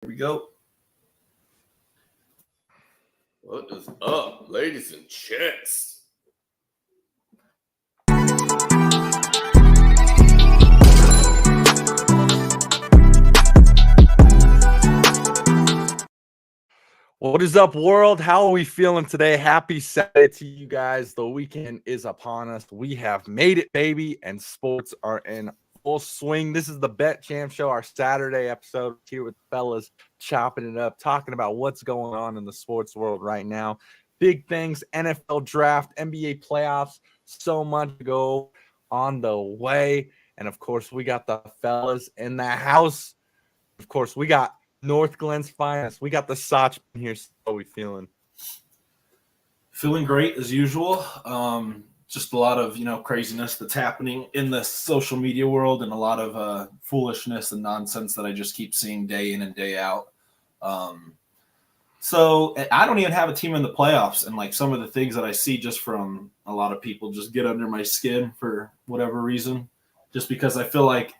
Here we go. What is up, ladies and gents? What is up, world? How are we feeling today? Happy Saturday to you guys. The weekend is upon us. We have made it, baby, and sports are in full swing. This is the Bet Champ Show, our Saturday episode here with the fellas, chopping it up, talking about what's going on in the sports world right now. Big things, NFL draft, NBA playoffs, so much to go on the way. And of course, we got the fellas in the house. Of course, we got North Glenn's finest. We got the Soch here. How are we feeling? Feeling great as usual. Just a lot of craziness that's happening in the social media world, and a lot of foolishness and nonsense that I just keep seeing day in and day out. So I don't even have a team in the playoffs, and like some of the things that I see just from a lot of people just get under my skin for whatever reason, just because I feel like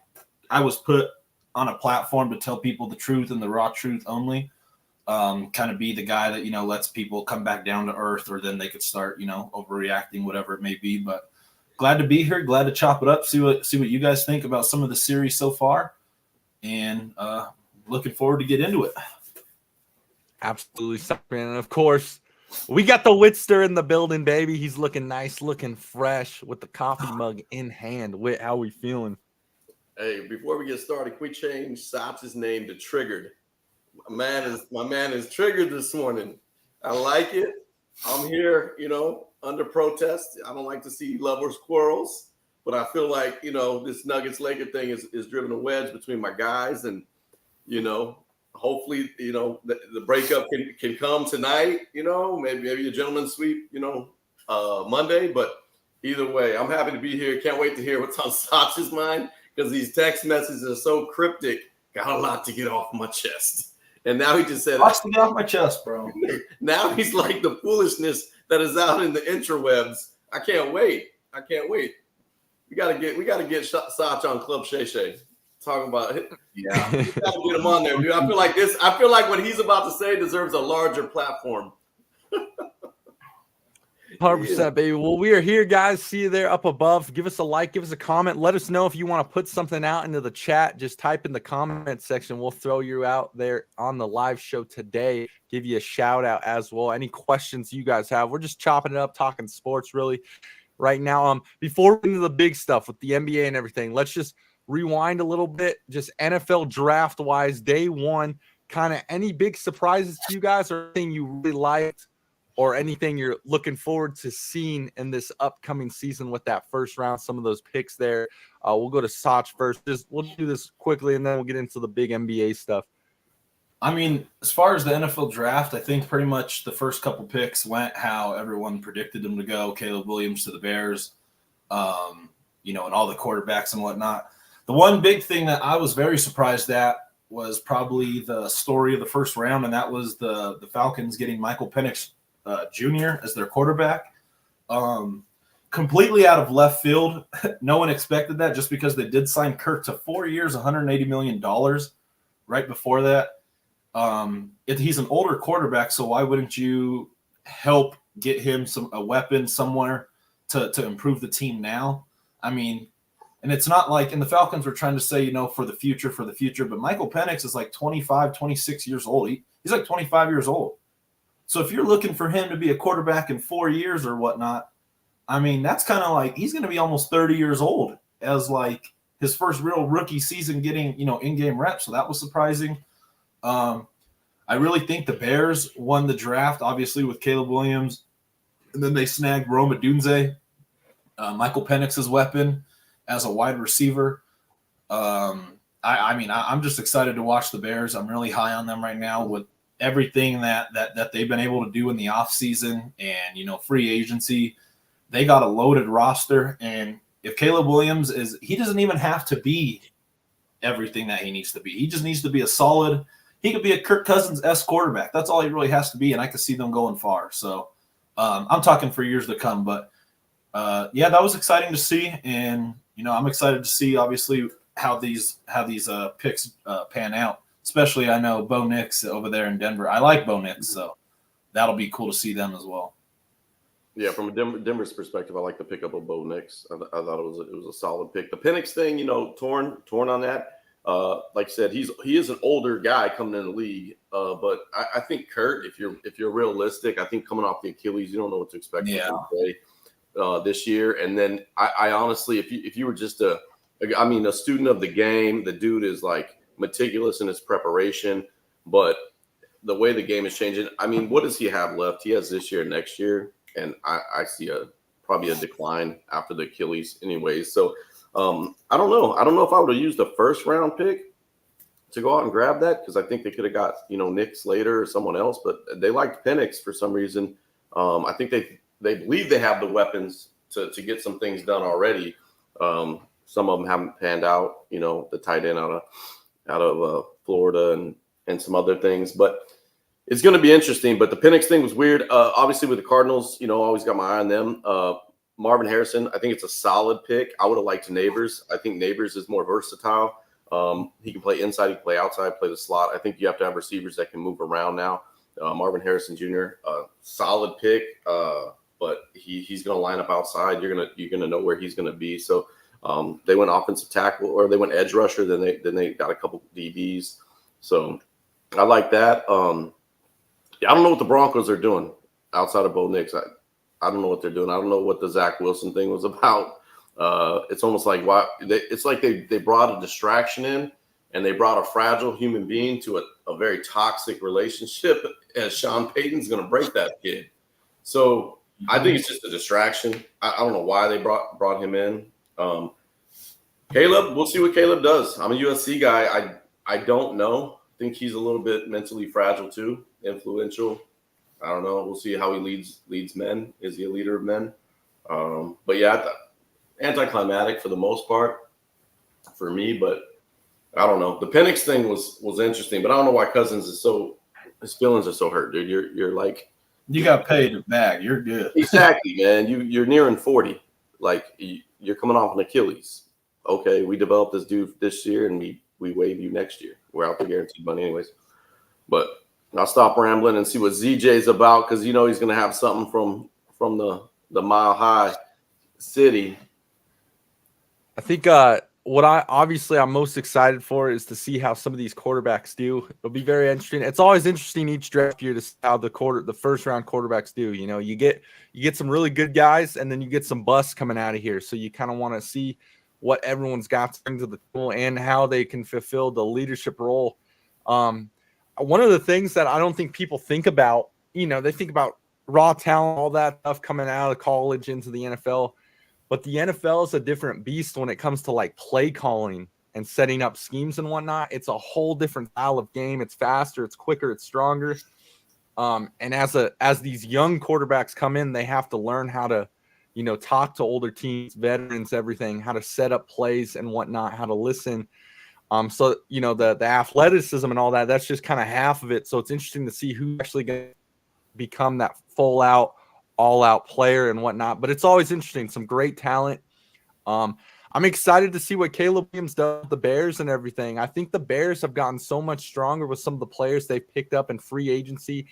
I was put on a platform to tell people the truth and the raw truth only. Kind of be the guy that, lets people come back down to earth, or then they could start, overreacting, whatever it may be. But glad to be here. Glad to chop it up. See what you guys think about some of the series so far, and looking forward to get into it. Absolutely. And of course, we got the Whitster in the building, baby. He's looking nice, looking fresh with the coffee mug in hand. Whit, how we feeling? Hey, before we get started, can we change Soch's name to Triggered? My man is triggered this morning. I like it. I'm here, under protest. I don't like to see lovers quarrels, but I feel like, this Nuggets Laker thing is driven a wedge between my guys, and, hopefully, the breakup can come tonight, maybe a gentleman's sweep, Monday, but either way, I'm happy to be here. Can't wait to hear what's on Soch's mind, because these text messages are so cryptic. Got a lot to get off my chest. And now he just said, lots to get off my chest, bro. Now he's like the foolishness that is out in the interwebs. I can't wait. We gotta get Soch on Club Shay Shay. Talking about it. Yeah. We gotta get him on there, dude. I feel like what he's about to say deserves a larger platform. 100%, baby. Well, we are here, guys. See you there up above. Give us a like, give us a comment. Let us know if you want to put something out into the chat. Just type in the comment section. We'll throw you out there on the live show today. Give you a shout out as well. Any questions you guys have? We're just chopping it up, talking sports really right now. Before we get into the big stuff with the NBA and everything, let's just rewind a little bit. Just NFL draft wise, day one, kind of any big surprises to you guys, or anything you really liked, or anything you're looking forward to seeing in this upcoming season with that first round, some of those picks there. We'll go to Soch first. We'll do this quickly, and then we'll get into the big NBA stuff. I mean, as far as the NFL draft, I think pretty much the first couple picks went how everyone predicted them to go. Caleb Williams to the Bears, and all the quarterbacks and whatnot. The one big thing that I was very surprised at was probably the story of the first round, and that was the Falcons getting Michael Penix Jr. as their quarterback. Completely out of left field. No one expected that, just because they did sign Kirk to 4 years, $180 million right before that. He's an older quarterback, so why wouldn't you help get him a weapon somewhere to improve the team now? I mean, and it's not like, and the Falcons were trying to say, for the future, but Michael Penix is like 25, 26 years old. He's like 25 years old. So if you're looking for him to be a quarterback in 4 years or whatnot, I mean, that's kind of like he's going to be almost 30 years old as like his first real rookie season getting, in-game reps. So that was surprising. I really think the Bears won the draft, obviously, with Caleb Williams. And then they snagged Rome Odunze, Michael Penix's weapon, as a wide receiver. I'm just excited to watch the Bears. I'm really high on them right now with everything that they've been able to do in the offseason and, free agency. They got a loaded roster. And if Caleb Williams he doesn't even have to be everything that he needs to be. He just needs to be he could be a Kirk Cousins-esque quarterback. That's all he really has to be. And I could see them going far. So I'm talking for years to come, but that was exciting to see. And, I'm excited to see obviously how these picks pan out. As especially I know Bo Nix over there in Denver. I like Bo Nix, so that'll be cool to see them as well. Yeah, from a Denver's perspective, I like the pickup of Bo Nix. I thought it was a solid pick. The Penix thing, torn on that. Like I said, he is an older guy coming in the league, but I think Kurt, if you're realistic, I think coming off the Achilles, you don't know what to expect from him to play this year. And then I honestly, if you were just a student of the game, the dude is like meticulous in his preparation, but the way the game is changing, I mean, what does he have left? He has this year, next year, and I see probably a decline after the Achilles anyways. So I don't know. I don't know if I would have used the first round pick to go out and grab that, because I think they could have got, Nix later or someone else, but they liked Penix for some reason. I think they believe they have the weapons to get some things done already. Some of them haven't panned out, the tight end out of Florida and some other things, but it's going to be interesting. But the Penix thing was weird. Obviously with the Cardinals, always got my eye on them. Marvin Harrison, I think it's a solid pick. I would have liked Neighbors. I think Neighbors is more versatile. He can play inside, he can play outside, play the slot. I think you have to have receivers that can move around now. Marvin Harrison Jr., solid pick, but he's going to line up outside. You're gonna know where he's going to be. So they went offensive tackle, or they went edge rusher. Then they got a couple DBs. So I like that. I don't know what the Broncos are doing outside of Bo Nix. I don't know what they're doing. I don't know what the Zach Wilson thing was about. It's almost like they brought a distraction in, and they brought a fragile human being to a very toxic relationship, as Sean Payton's going to break that kid. So I think it's just a distraction. I don't know why they brought him in. Caleb, we'll see what Caleb does. I'm a USC guy. I don't know. I think he's a little bit mentally fragile too, influential. I don't know. We'll see how he leads men. Is he a leader of men? But yeah, anticlimactic for the most part for me. But I don't know. The Penix thing was interesting, but I don't know why Cousins his feelings are so hurt, dude. You're like, you got paid back. You're good. Exactly, man. You're nearing 40. Like you're coming off an Achilles. Okay, we developed this dude this year, and we waive you next year. We're out the guaranteed money anyways. But I'll stop rambling and see what ZJ's about, because he's going to have something from the Mile High City. I think what I'm most excited for is to see how some of these quarterbacks do. It'll be very interesting. It's always interesting each draft year to see how the first round quarterbacks do. You get some really good guys, and then you get some busts coming out of here. So you kind of want to see what everyone's got to bring to the table and how they can fulfill the leadership role. One of the things that I don't think people think about, they think about raw talent, all that stuff coming out of college into the NFL, but the NFL is a different beast when it comes to like play calling and setting up schemes and whatnot. It's a whole different style of game. It's faster, it's quicker, it's stronger. And as these young quarterbacks come in, they have to learn how to, talk to older teams, veterans, everything, how to set up plays and whatnot, how to listen. So, the athleticism and all that, that's just kind of half of it. So it's interesting to see who's actually going to become that full out, all out player and whatnot. But it's always interesting. Some great talent. I'm excited to see what Caleb Williams does with the Bears and everything. I think the Bears have gotten so much stronger with some of the players they've picked up in free agency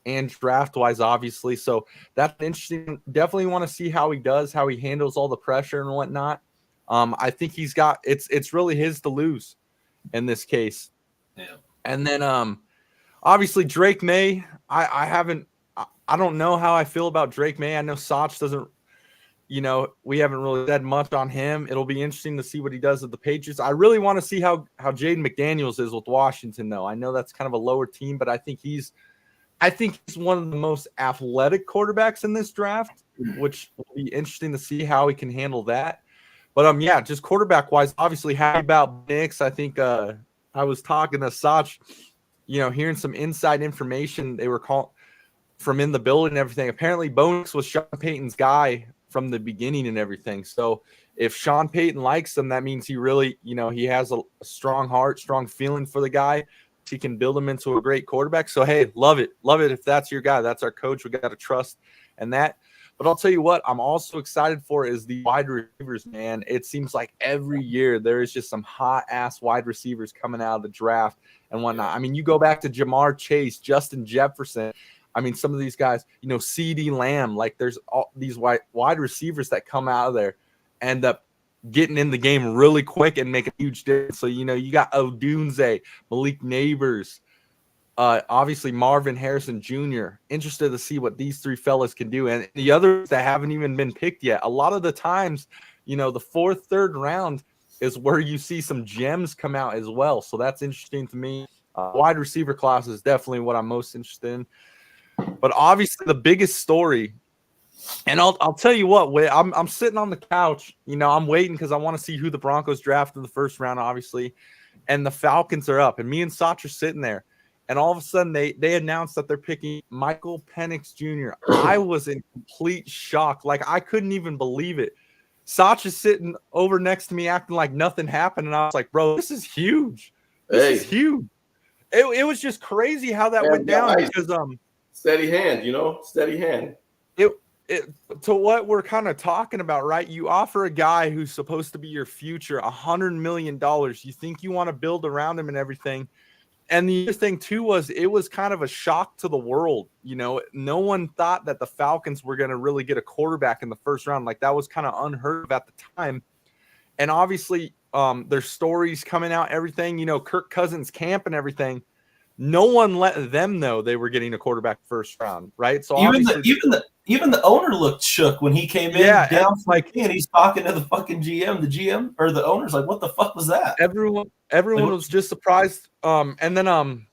and draft wise, obviously. So that's interesting. Definitely want to see how he does, how he handles all the pressure and whatnot. I think he's got, it's really his to lose in this case. Yeah. And then obviously Drake May, I don't know how I feel about Drake May. I know Soch doesn't, we haven't really said much on him. It'll be interesting to see what he does with the Patriots. I really want to see how Jaden McDaniels is with Washington, though. I know that's kind of a lower team, but I think he's one of the most athletic quarterbacks in this draft, which will be interesting to see how he can handle that. But just quarterback wise, obviously happy about Nix. I think I was talking to Soch, hearing some inside information they were calling from in the building and everything. Apparently, Bo Nix was Sean Payton's guy from the beginning and everything. So if Sean Payton likes him, that means he really, he has a strong heart, strong feeling for the guy. He can build him into a great quarterback. So hey, love it if that's your guy. That's our coach. We got to trust and that. But I'll tell you what, I'm also excited for is the wide receivers, man. It seems like every year there is just some hot ass wide receivers coming out of the draft and whatnot. I mean, you go back to Jamar Chase, Justin Jefferson. I mean, some of these guys, CeeDee Lamb, like there's all these wide receivers that come out of there, end up getting in the game really quick and make a huge difference. So, you got Odunze, Malik Neighbors, obviously Marvin Harrison Jr. Interested to see what these three fellas can do. And the others that haven't even been picked yet. A lot of the times, the fourth, third round is where you see some gems come out as well. So that's interesting to me. Wide receiver class is definitely what I'm most interested in. But obviously the biggest story, and I'll tell you what, I'm sitting on the couch, I'm waiting because I want to see who the Broncos draft in the first round, obviously. And the Falcons are up, and me and Sach are sitting there. And all of a sudden, they announced that they're picking Michael Penix Jr. I was in complete shock. Like, I couldn't even believe it. Sach is sitting over next to me acting like nothing happened. And I was like, bro, this is huge. This is huge. It was just crazy how that went down. Because steady hand, steady hand. To what we're kind of talking about, right? You offer a guy who's supposed to be your future $100 million. You think you want to build around him and everything. And the other thing, too, was it was kind of a shock to the world. No one thought that the Falcons were going to really get a quarterback in the first round. Like, that was kind of unheard of at the time. And obviously, there's stories coming out, everything, Kirk Cousins camp and everything. No one let them know they were getting a quarterback first round, right? So even the owner looked shook when he came in down like, and he's talking to the fucking GM. The GM or the owner's like, "What the fuck was that?" Everyone was just surprised. And then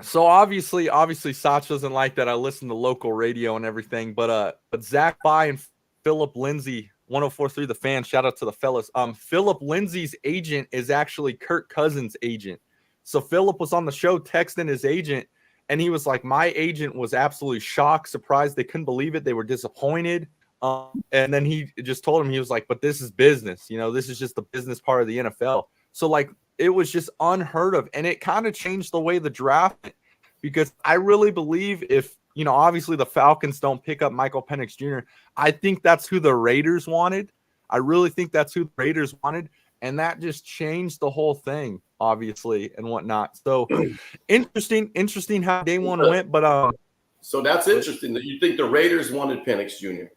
so obviously Sach doesn't like that I listen to local radio and everything, but Zach By and Philip Lindsay, 104.3 The Fan, shout out to the fellas. Philip Lindsay's agent is actually Kirk Cousins' agent. So Philip was on the show texting his agent, and he was like, my agent was absolutely shocked, surprised. They couldn't believe it. They were disappointed. And then he just told him, he was like, but this is business. This is just the business part of the NFL. So, like, it was just unheard of. And it kind of changed the way the draft went, because I really believe if, obviously the Falcons don't pick up Michael Penix Jr., I think that's who the Raiders wanted. I really think that's who the Raiders wanted. And that just changed the whole thing, obviously, and whatnot. So interesting how day one went. But so that's interesting that you think the Raiders wanted Penix Jr.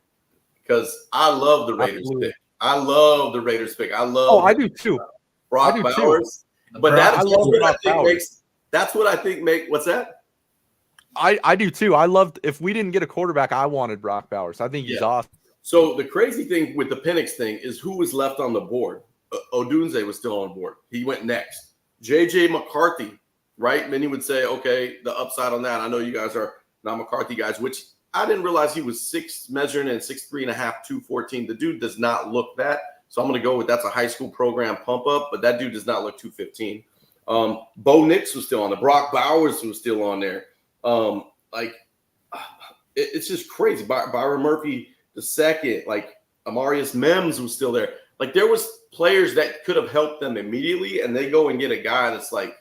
Because I love the Raiders pick. I love the Raiders pick. I do too. Brock Bowers. But that's what I think make what's that? I do too. I loved, if we didn't get a quarterback, I wanted Brock Bowers. I think he's awesome. So the crazy thing with the Penix thing is who was left on the board. Odunze was still on board. He went next. JJ McCarthy, right? And then he would say, okay, the upside on that. I know you guys are not McCarthy guys, which I didn't realize he was 6'3" and 6'3.5", 214. The dude does not look that. So I'm going to go with that's a high school program pump up, but that dude does not look 215. Bo Nix was still on there. Brock Bowers was still on there. It's just crazy. Byron Murphy II, like Amarius Mims was still there. Like, there was players that could have helped them immediately, and they go and get a guy that's like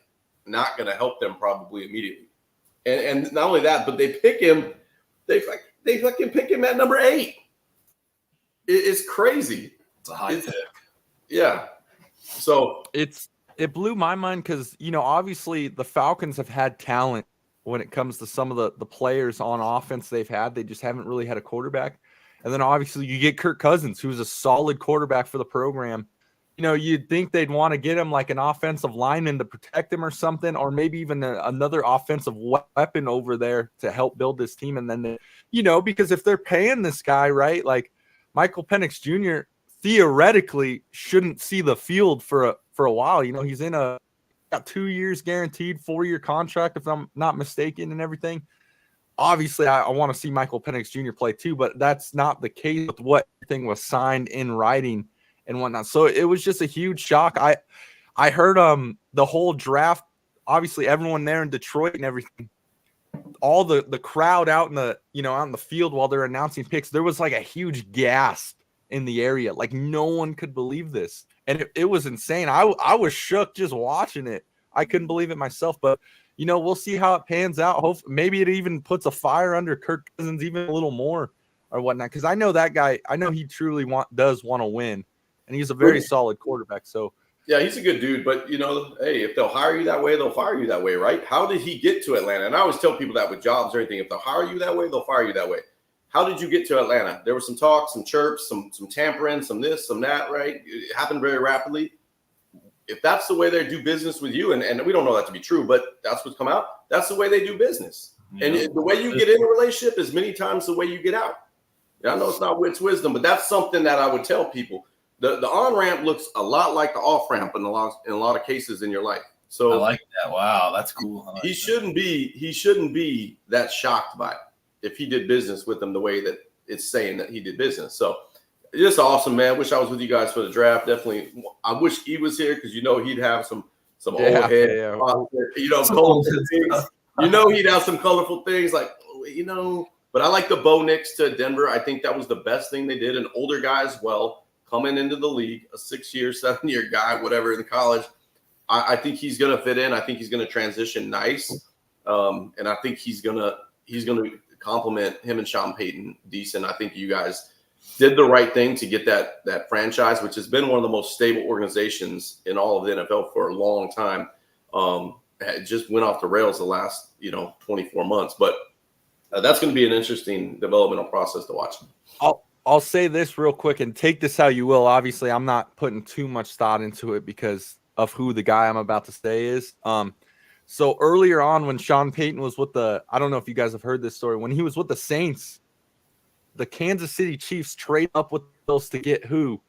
not going to help them probably immediately. And not only that, but they pick him. They fucking pick him at number 8. It's crazy. It's a high pick. Yeah. So it blew my mind because, obviously the Falcons have had talent when it comes to some of the players on offense they've had. They just haven't really had a quarterback. And then obviously you get Kirk Cousins, who's a solid quarterback for the program. You'd think they'd want to get him like an offensive lineman to protect him or something, or maybe even another offensive weapon over there to help build this team. And then, because if they're paying this guy, right, like Michael Penix Jr. theoretically shouldn't see the field for a while. He's got 2 years guaranteed, 4-year contract, if I'm not mistaken, and everything. Obviously, I want to see Michael Penix Jr. play too, but that's not the case with what everything was signed in writing and whatnot. So it was just a huge shock. I heard the whole draft, obviously everyone there in Detroit and everything, all the crowd out in the out in the field while they're announcing picks, there was like a huge gasp in the area. Like, no one could believe this, and it was insane. I was shook just watching it. I couldn't believe it myself, but. We'll see how it pans out. Maybe it even puts a fire under Kirk Cousins even a little more. or whatnot. Because I know that guy. I know he truly does want to win, and he's a very solid quarterback. So yeah, he's a good dude. But hey, if they'll hire you that way, they'll fire you that way, right? How did he get to Atlanta? And I always tell people that with jobs or anything, if they'll hire you that way, they'll fire you that way. How did you get to Atlanta? There was some talk, some chirps, some tampering, some this, some that, right? It happened very rapidly. If that's the way they do business with you, and we don't know that to be true, but that's what's come out. That's the way they do business. Yeah. And the way you get in a relationship is many times the way you get out. And I know it's not wit's wisdom, but that's something that I would tell people. The on-ramp looks a lot like the off-ramp in a lot of cases in your life. So I like that. Wow, that's cool. Like he shouldn't be that shocked by it if he did business with them the way that it's saying that he did business. So just awesome, man. Wish I was with you guys for the draft. Definitely. I wish he was here because he'd have some old head, colorful things. He'd have some colorful things like, but I like the Bo Nix to Denver. I think that was the best thing they did. An older guy as well, coming into the league, a 6-year, 7-year guy, whatever, in college. I think he's going to fit in. I think he's going to transition nice. And I think he's going to compliment him and Sean Payton decent. I think you guys did the right thing to get that franchise, which has been one of the most stable organizations in all of the NFL for a long time. It just went off the rails the last 24 months, but that's going to be an interesting developmental process to watch. I'll say this real quick and take this how you will. Obviously, I'm not putting too much thought into it because of who the guy I'm about to say is. So earlier on when Sean Payton was with I don't know if you guys have heard this story, when he was with the Saints, the Kansas City Chiefs trade up with the Bills to get who?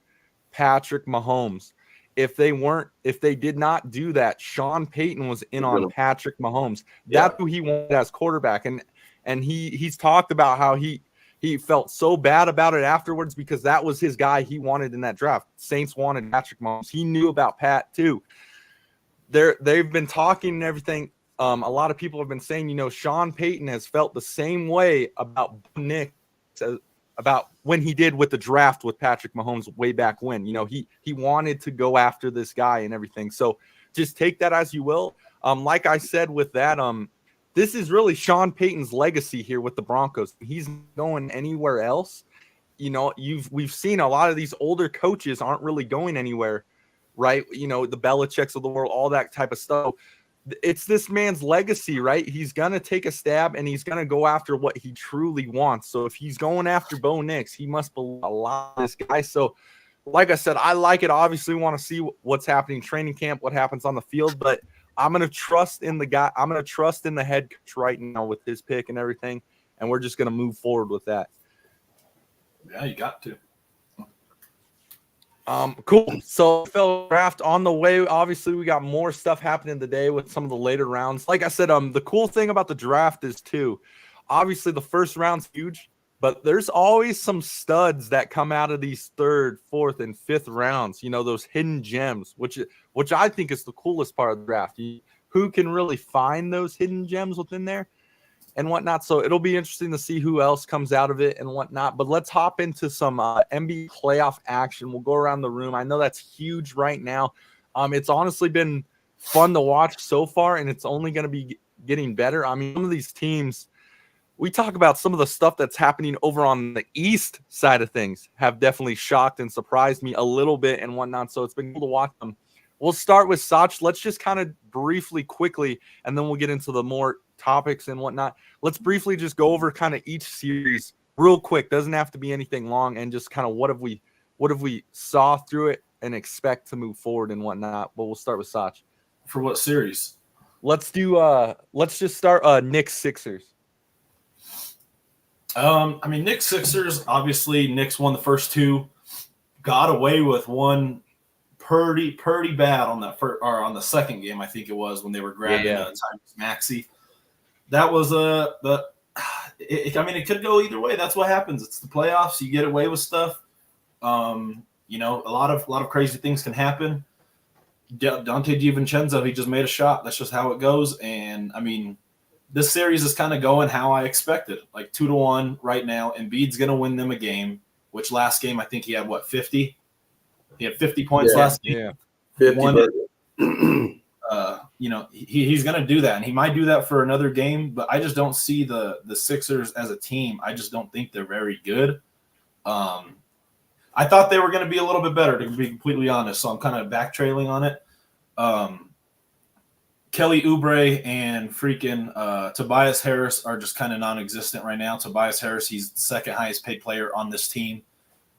Patrick Mahomes. If they did not do that, Sean Payton was in on Patrick Mahomes. That's who he wanted as quarterback. And he's talked about how he felt so bad about it afterwards because that was his guy he wanted in that draft. Saints wanted Patrick Mahomes. He knew about Pat too. They've been talking and everything. A lot of people have been saying, Sean Payton has felt the same way about Nick, about when he did with the draft with Patrick Mahomes way back when. He wanted to go after this guy and everything. So just take that as you will. Like I said with that, this is really Sean Payton's legacy here with the Broncos. He's not going anywhere else. We've seen a lot of these older coaches aren't really going anywhere, right? The Belichicks of the world, all that type of stuff. It's this man's legacy, right? He's going to take a stab and he's going to go after what he truly wants. So if he's going after Bo Nix, he must believe a lot in this guy. So like I said, I like it. Obviously want to see what's happening in training camp, what happens on the field, but I'm going to trust in the guy. I'm going to trust in the head coach right now with his pick and everything. And we're just going to move forward with that. Yeah, you got to. Cool. So Phil, draft on the way. Obviously, we got more stuff happening today with some of the later rounds. Like I said, the cool thing about the draft is too, obviously the first round's huge, but there's always some studs that come out of these 3rd, 4th, and 5th rounds. Those hidden gems, which I think is the coolest part of the draft. Who can really find those hidden gems within there and whatnot. So it'll be interesting to see who else comes out of it and whatnot. But let's hop into some NBA playoff action. We'll go around the room. I know that's huge right now. It's honestly been fun to watch so far, and it's only going to be getting better. I mean, some of these teams, we talk about some of the stuff that's happening over on the East side of things have definitely shocked and surprised me a little bit and whatnot. So it's been cool to watch them. We'll start with Sach. Let's just kind of quickly, and then we'll get into the more topics and whatnot. Let's briefly just go over kind of each series real quick. Doesn't have to be anything long, and just kind of what have we saw through it and expect to move forward and whatnot. But we'll start with Sach. For what series? Let's just start Knicks Sixers. Knicks Sixers, obviously Knicks won the first 2, got away with one pretty bad on that first, or on the second game, I think it was, when they were grabbing Tyrese Maxey. That was it could go either way. That's what happens. It's the playoffs. You get away with stuff. A lot of crazy things can happen. Dante DiVincenzo, he just made a shot. That's just how it goes. And this series is kind of going how I expected, like 2-1 right now. Embiid's going to win them a game, which last game I think he had 50. He had 50 points last game. Yeah, 50. he's going to do that, and he might do that for another game. But I just don't see the Sixers as a team. I just don't think they're very good. I thought they were going to be a little bit better, to be completely honest. So I'm kind of backtrailing on it. Kelly Oubre and freaking Tobias Harris are just kind of non-existent right now. Tobias Harris, he's the second highest paid player on this team.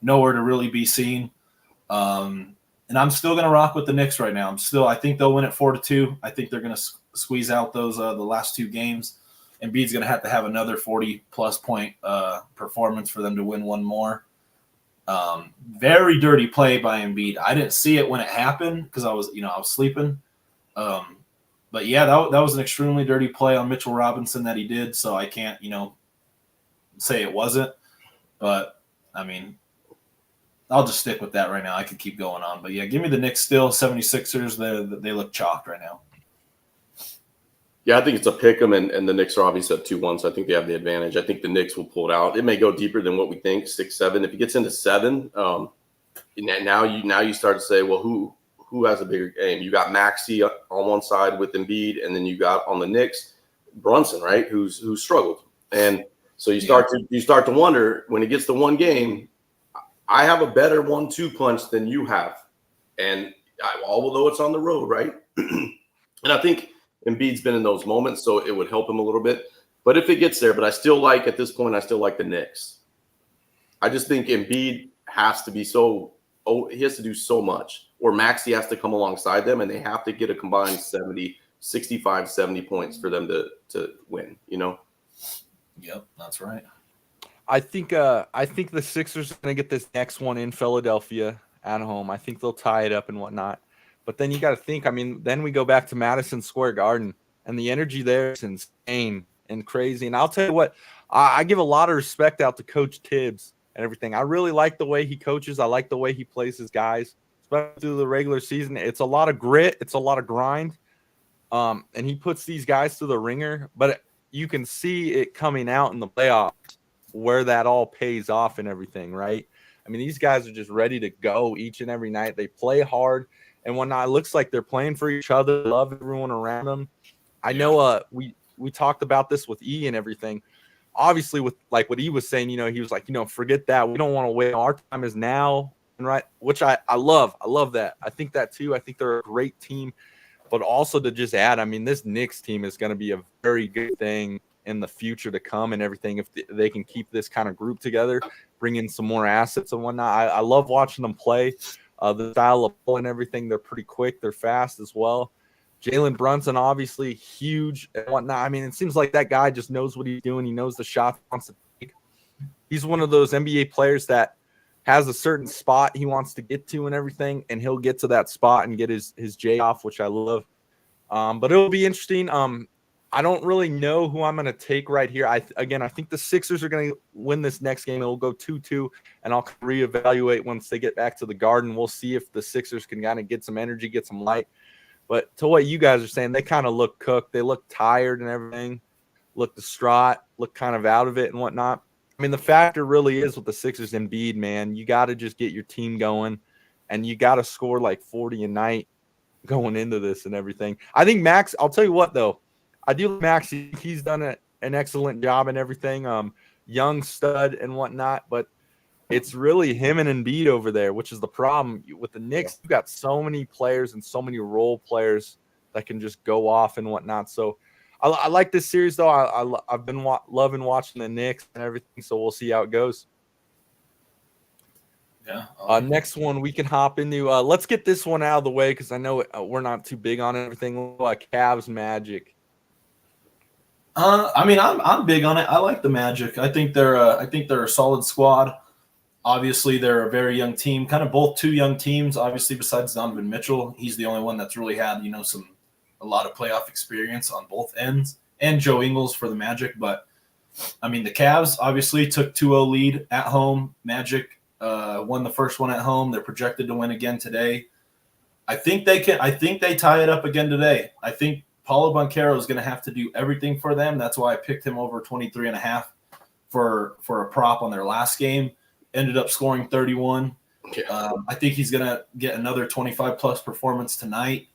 Nowhere to really be seen. And I'm still going to rock with the Knicks right now. I think they'll win it 4-2. I think they're going to squeeze out those the last two games. Embiid's going to have another 40-plus point performance for them to win one more. Very dirty play by Embiid. I didn't see it when it happened because I was sleeping. But yeah, that was an extremely dirty play on Mitchell Robinson that he did. So I can't, say it wasn't. But I mean, I'll just stick with that right now. I could keep going on. But yeah, give me the Knicks still. 76ers, they look chalked right now. Yeah, I think it's a pick 'em, and the Knicks are obviously at 2-1, so I think they have the advantage. I think the Knicks will pull it out. It may go deeper than what we think, 6-7. If it gets into 7, now you start to say, well, who has a bigger game? You got Maxey on one side with Embiid, and then you got on the Knicks Brunson, right, who's struggled. And so you start to wonder when it gets to one game. I have a better 1-2 punch than you have, and although it's on the road, right? And I think Embiid's been in those moments, so it would help him a little bit. But if it gets there, at this point, I still like the Knicks. I just think Embiid has to be he has to do so much, or Maxey has to come alongside them, and they have to get a combined 65, 70 points for them to win, Yep, that's right. I think the Sixers are going to get this next one in Philadelphia at home. I think they'll tie it up and whatnot. But then you got to think, then we go back to Madison Square Garden, and the energy there is insane and crazy. And I'll tell you what, I give a lot of respect out to Coach Tibbs and everything. I really like the way he coaches. I like the way he plays his guys, especially through the regular season. It's a lot of grit. It's a lot of grind. And he puts these guys through the ringer. But you can see it coming out in the playoffs where that all pays off and everything, right? These guys are just ready to go each and every night. They play hard and whatnot. It looks like they're playing for each other, love everyone around them. I know we talked about this with E and everything. Obviously, with like what he was saying, he was like, forget that. We don't want to wait. Our time is now, right? Which I love. I love that. I think that too. I think they're a great team. But also to just add, this Knicks team is going to be a very good thing in the future to come and everything if they can keep this kind of group together, bring in some more assets and whatnot. I love watching them play. The style of play and everything, they're pretty quick. They're fast as well. Jalen Brunson, obviously huge and whatnot. It seems like that guy just knows what he's doing. He knows the shot he wants to take. He's one of those NBA players that has a certain spot he wants to get to and everything, and he'll get to that spot and get his J off, which I love. But it'll be interesting. I don't really know who I'm going to take right here. I think the Sixers are going to win this next game. It will go 2-2, and I'll reevaluate once they get back to the Garden. We'll see if the Sixers can kind of get some energy, get some light. But to what you guys are saying, they kind of look cooked. They look tired and everything, look distraught, look kind of out of it and whatnot. The factor really is with the Sixers and Embiid, man. You got to just get your team going, and you got to score like 40 a night going into this and everything. I think Max, I'll tell you what, though. I do like Max. He's done an excellent job and everything. Young stud and whatnot, but it's really him and Embiid over there, which is the problem. With the Knicks, you've got so many players and so many role players that can just go off and whatnot. So I like this series, though. I've been loving watching the Knicks and everything, so we'll see how it goes. Yeah. Next one we can hop into. Let's get this one out of the way because I know we're not too big on everything. Like Cavs Magic. I'm big on it. I like the Magic. I think they're a solid squad. Obviously, they're a very young team. Kind of both two young teams. Obviously, besides Donovan Mitchell, he's the only one that's really had a lot of playoff experience on both ends. And Joe Ingles for the Magic. But the Cavs obviously took 2-0 lead at home. Magic won the first one at home. They're projected to win again today. I think they can. I think they tie it up again today. I think Paulo Banchero is going to have to do everything for them. That's why I picked him over 23.5 for a prop on their last game. Ended up scoring 31. Yeah. I think he's going to get another 25-plus performance tonight.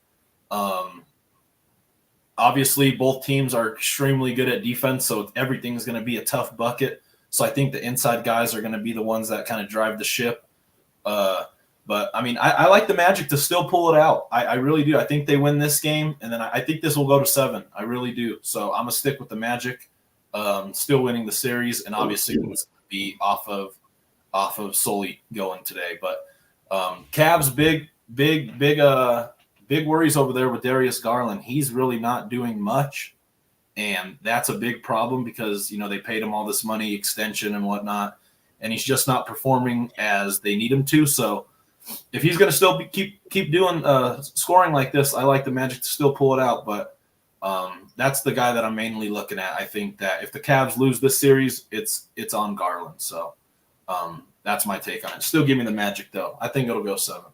obviously both teams are extremely good at defense, so everything's going to be a tough bucket. So I think the inside guys are going to be the ones that kind of drive the ship. But I mean, I like the Magic to still pull it out. I really do. I think they win this game, and then I think this will go to 7. I really do. So I'm gonna stick with the Magic, still winning the series, and obviously it's gonna be off of Sully going today. But Cavs big worries over there with Darius Garland. He's really not doing much, and that's a big problem because they paid him all this money, extension and whatnot, and he's just not performing as they need him to. So if he's going to still keep doing scoring like this, I like the Magic to still pull it out. But that's the guy that I'm mainly looking at. I think that if the Cavs lose this series, it's on Garland. So that's my take on it. Still give me the Magic, though. I think it'll go 7.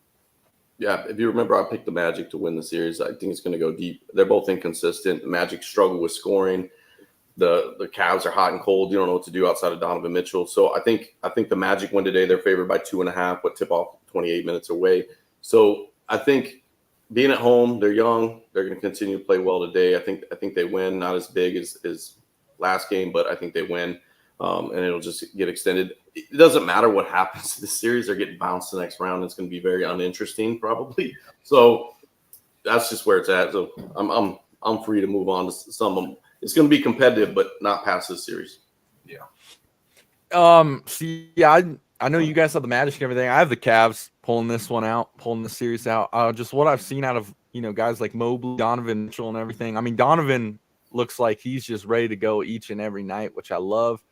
Yeah, if you remember, I picked the Magic to win the series. I think it's going to go deep. They're both inconsistent. The Magic struggle with scoring. The Cavs are hot and cold. You don't know what to do outside of Donovan Mitchell. So I think the Magic win today. They're favored by 2.5, but tip off 28 minutes away. So I think being at home, they're young. They're going to continue to play well today. I think they win. Not as big as last game, but I think they win, and it'll just get extended. It doesn't matter what happens to this series. They're getting bounced the next round. It's going to be very uninteresting, probably. So that's just where it's at. So I'm free to move on to some of them. It's going to be competitive, but not past this series. Yeah. See, yeah, I know you guys have the Magic and everything. I have the Cavs pulling this one out, pulling the series out. Just what I've seen out of guys like Mobley, Donovan Mitchell, and everything. I mean, Donovan looks like he's just ready to go each and every night, which I love.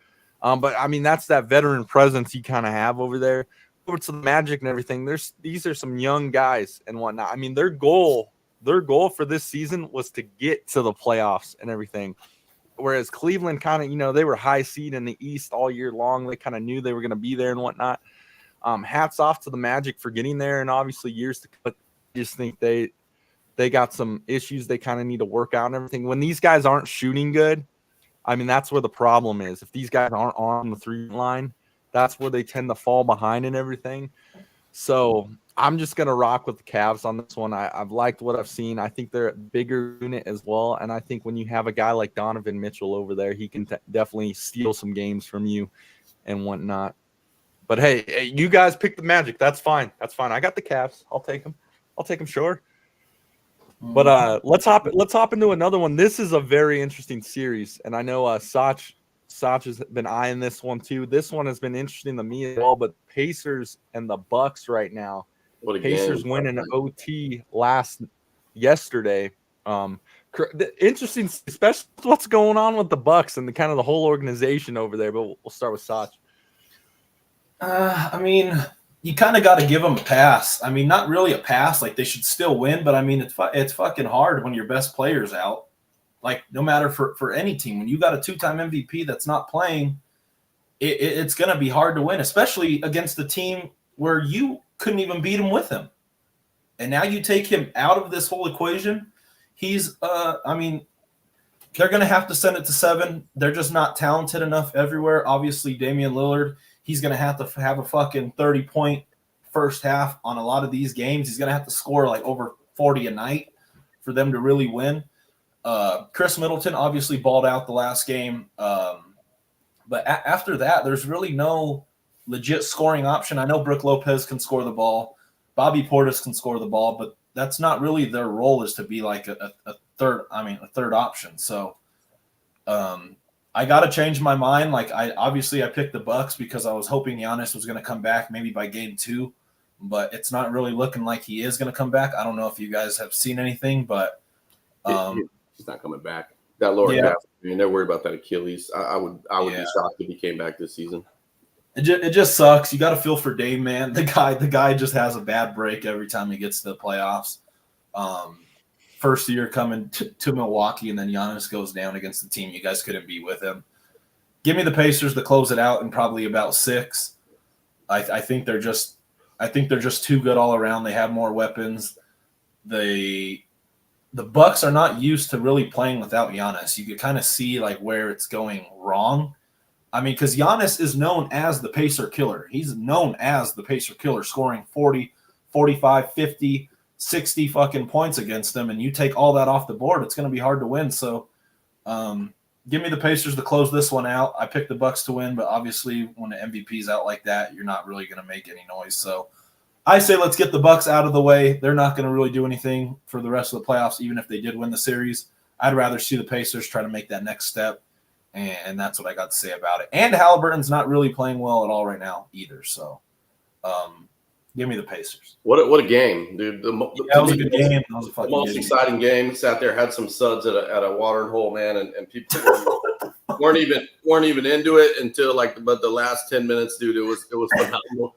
But I mean, that's that veteran presence you kind of have over there. Over to the Magic and everything. These are some young guys and whatnot. I mean, their goal for this season was to get to the playoffs and everything. Whereas Cleveland kind of, they were high seed in the East all year long. They kind of knew they were going to be there and whatnot. Hats off to the Magic for getting there, and obviously years to come. I just think they got some issues they kind of need to work out and everything. When these guys aren't shooting good, I mean, that's where the problem is. If these guys aren't on the 3 line, that's where they tend to fall behind and everything. So I'm just going to rock with the Cavs on this one. I've liked what I've seen. I think they're a bigger unit as well. And I think when you have a guy like Donovan Mitchell over there, he can definitely steal some games from you and whatnot. But, hey, you guys pick the Magic. That's fine. That's fine. I got the Cavs. I'll take them, sure. But let's hop into another one. This is a very interesting series. And I know Sach has been eyeing this one too. This one has been interesting to me as well. But Pacers and the Bucks right now. Pacers win an OT yesterday. Interesting, especially what's going on with the Bucks and the whole organization over there. But we'll start with Sach. I mean, you kind of got to give them a pass. I mean, not really a pass. Like, they should still win, but I mean, it's fucking hard when your best player's out. Like, no matter for any team, when you got a 2-time MVP that's not playing, it's going to be hard to win, especially against a team where you couldn't even beat him with him. And now you take him out of this whole equation. He's, I mean, they're going to have to send it to 7. They're just not talented enough everywhere. Obviously, Damian Lillard, he's going to have a fucking 30-point first half on a lot of these games. He's going to have to score like over 40 a night for them to really win. Chris Middleton obviously balled out the last game. But after that, there's really no legit scoring option. I know Brook Lopez can score the ball. Bobby Portis can score the ball, but that's not really their role, is to be like a third option. So I got to change my mind. Like, I picked the Bucks because I was hoping Giannis was going to come back maybe by game 2, but it's not really looking like he is going to come back. I don't know if you guys have seen anything, but he's not coming back. That lower calf, I mean, they're worried about that Achilles. I would be shocked if he came back this season. It just sucks. You got to feel for Dame, man. The guy just has a bad break every time he gets to the playoffs. First year coming to Milwaukee, and then Giannis goes down against the team you guys couldn't be with him. Give me the Pacers to close it out in probably about 6. I think they're just too good all around. They have more weapons. The Bucks are not used to really playing without Giannis. You could kind of see like where it's going wrong. I mean, because Giannis is known as the Pacer killer. He's known as the Pacer killer, scoring 40, 45, 50, 60 fucking points against them, and you take all that off the board, it's going to be hard to win. So give me the Pacers to close this one out. I picked the Bucks to win, but obviously when the MVP's out like that, you're not really going to make any noise. So I say let's get the Bucks out of the way. They're not going to really do anything for the rest of the playoffs, even if they did win the series. I'd rather see the Pacers try to make that next step, and that's what I got to say about it. And Halliburton's not really playing well at all right now either. So give me the Pacers. What a game, dude! That was a good game. That was a fucking most good exciting game. Sat there, had some suds at a watering hole, man, and people weren't even into it until but the last 10 minutes, dude. It was phenomenal.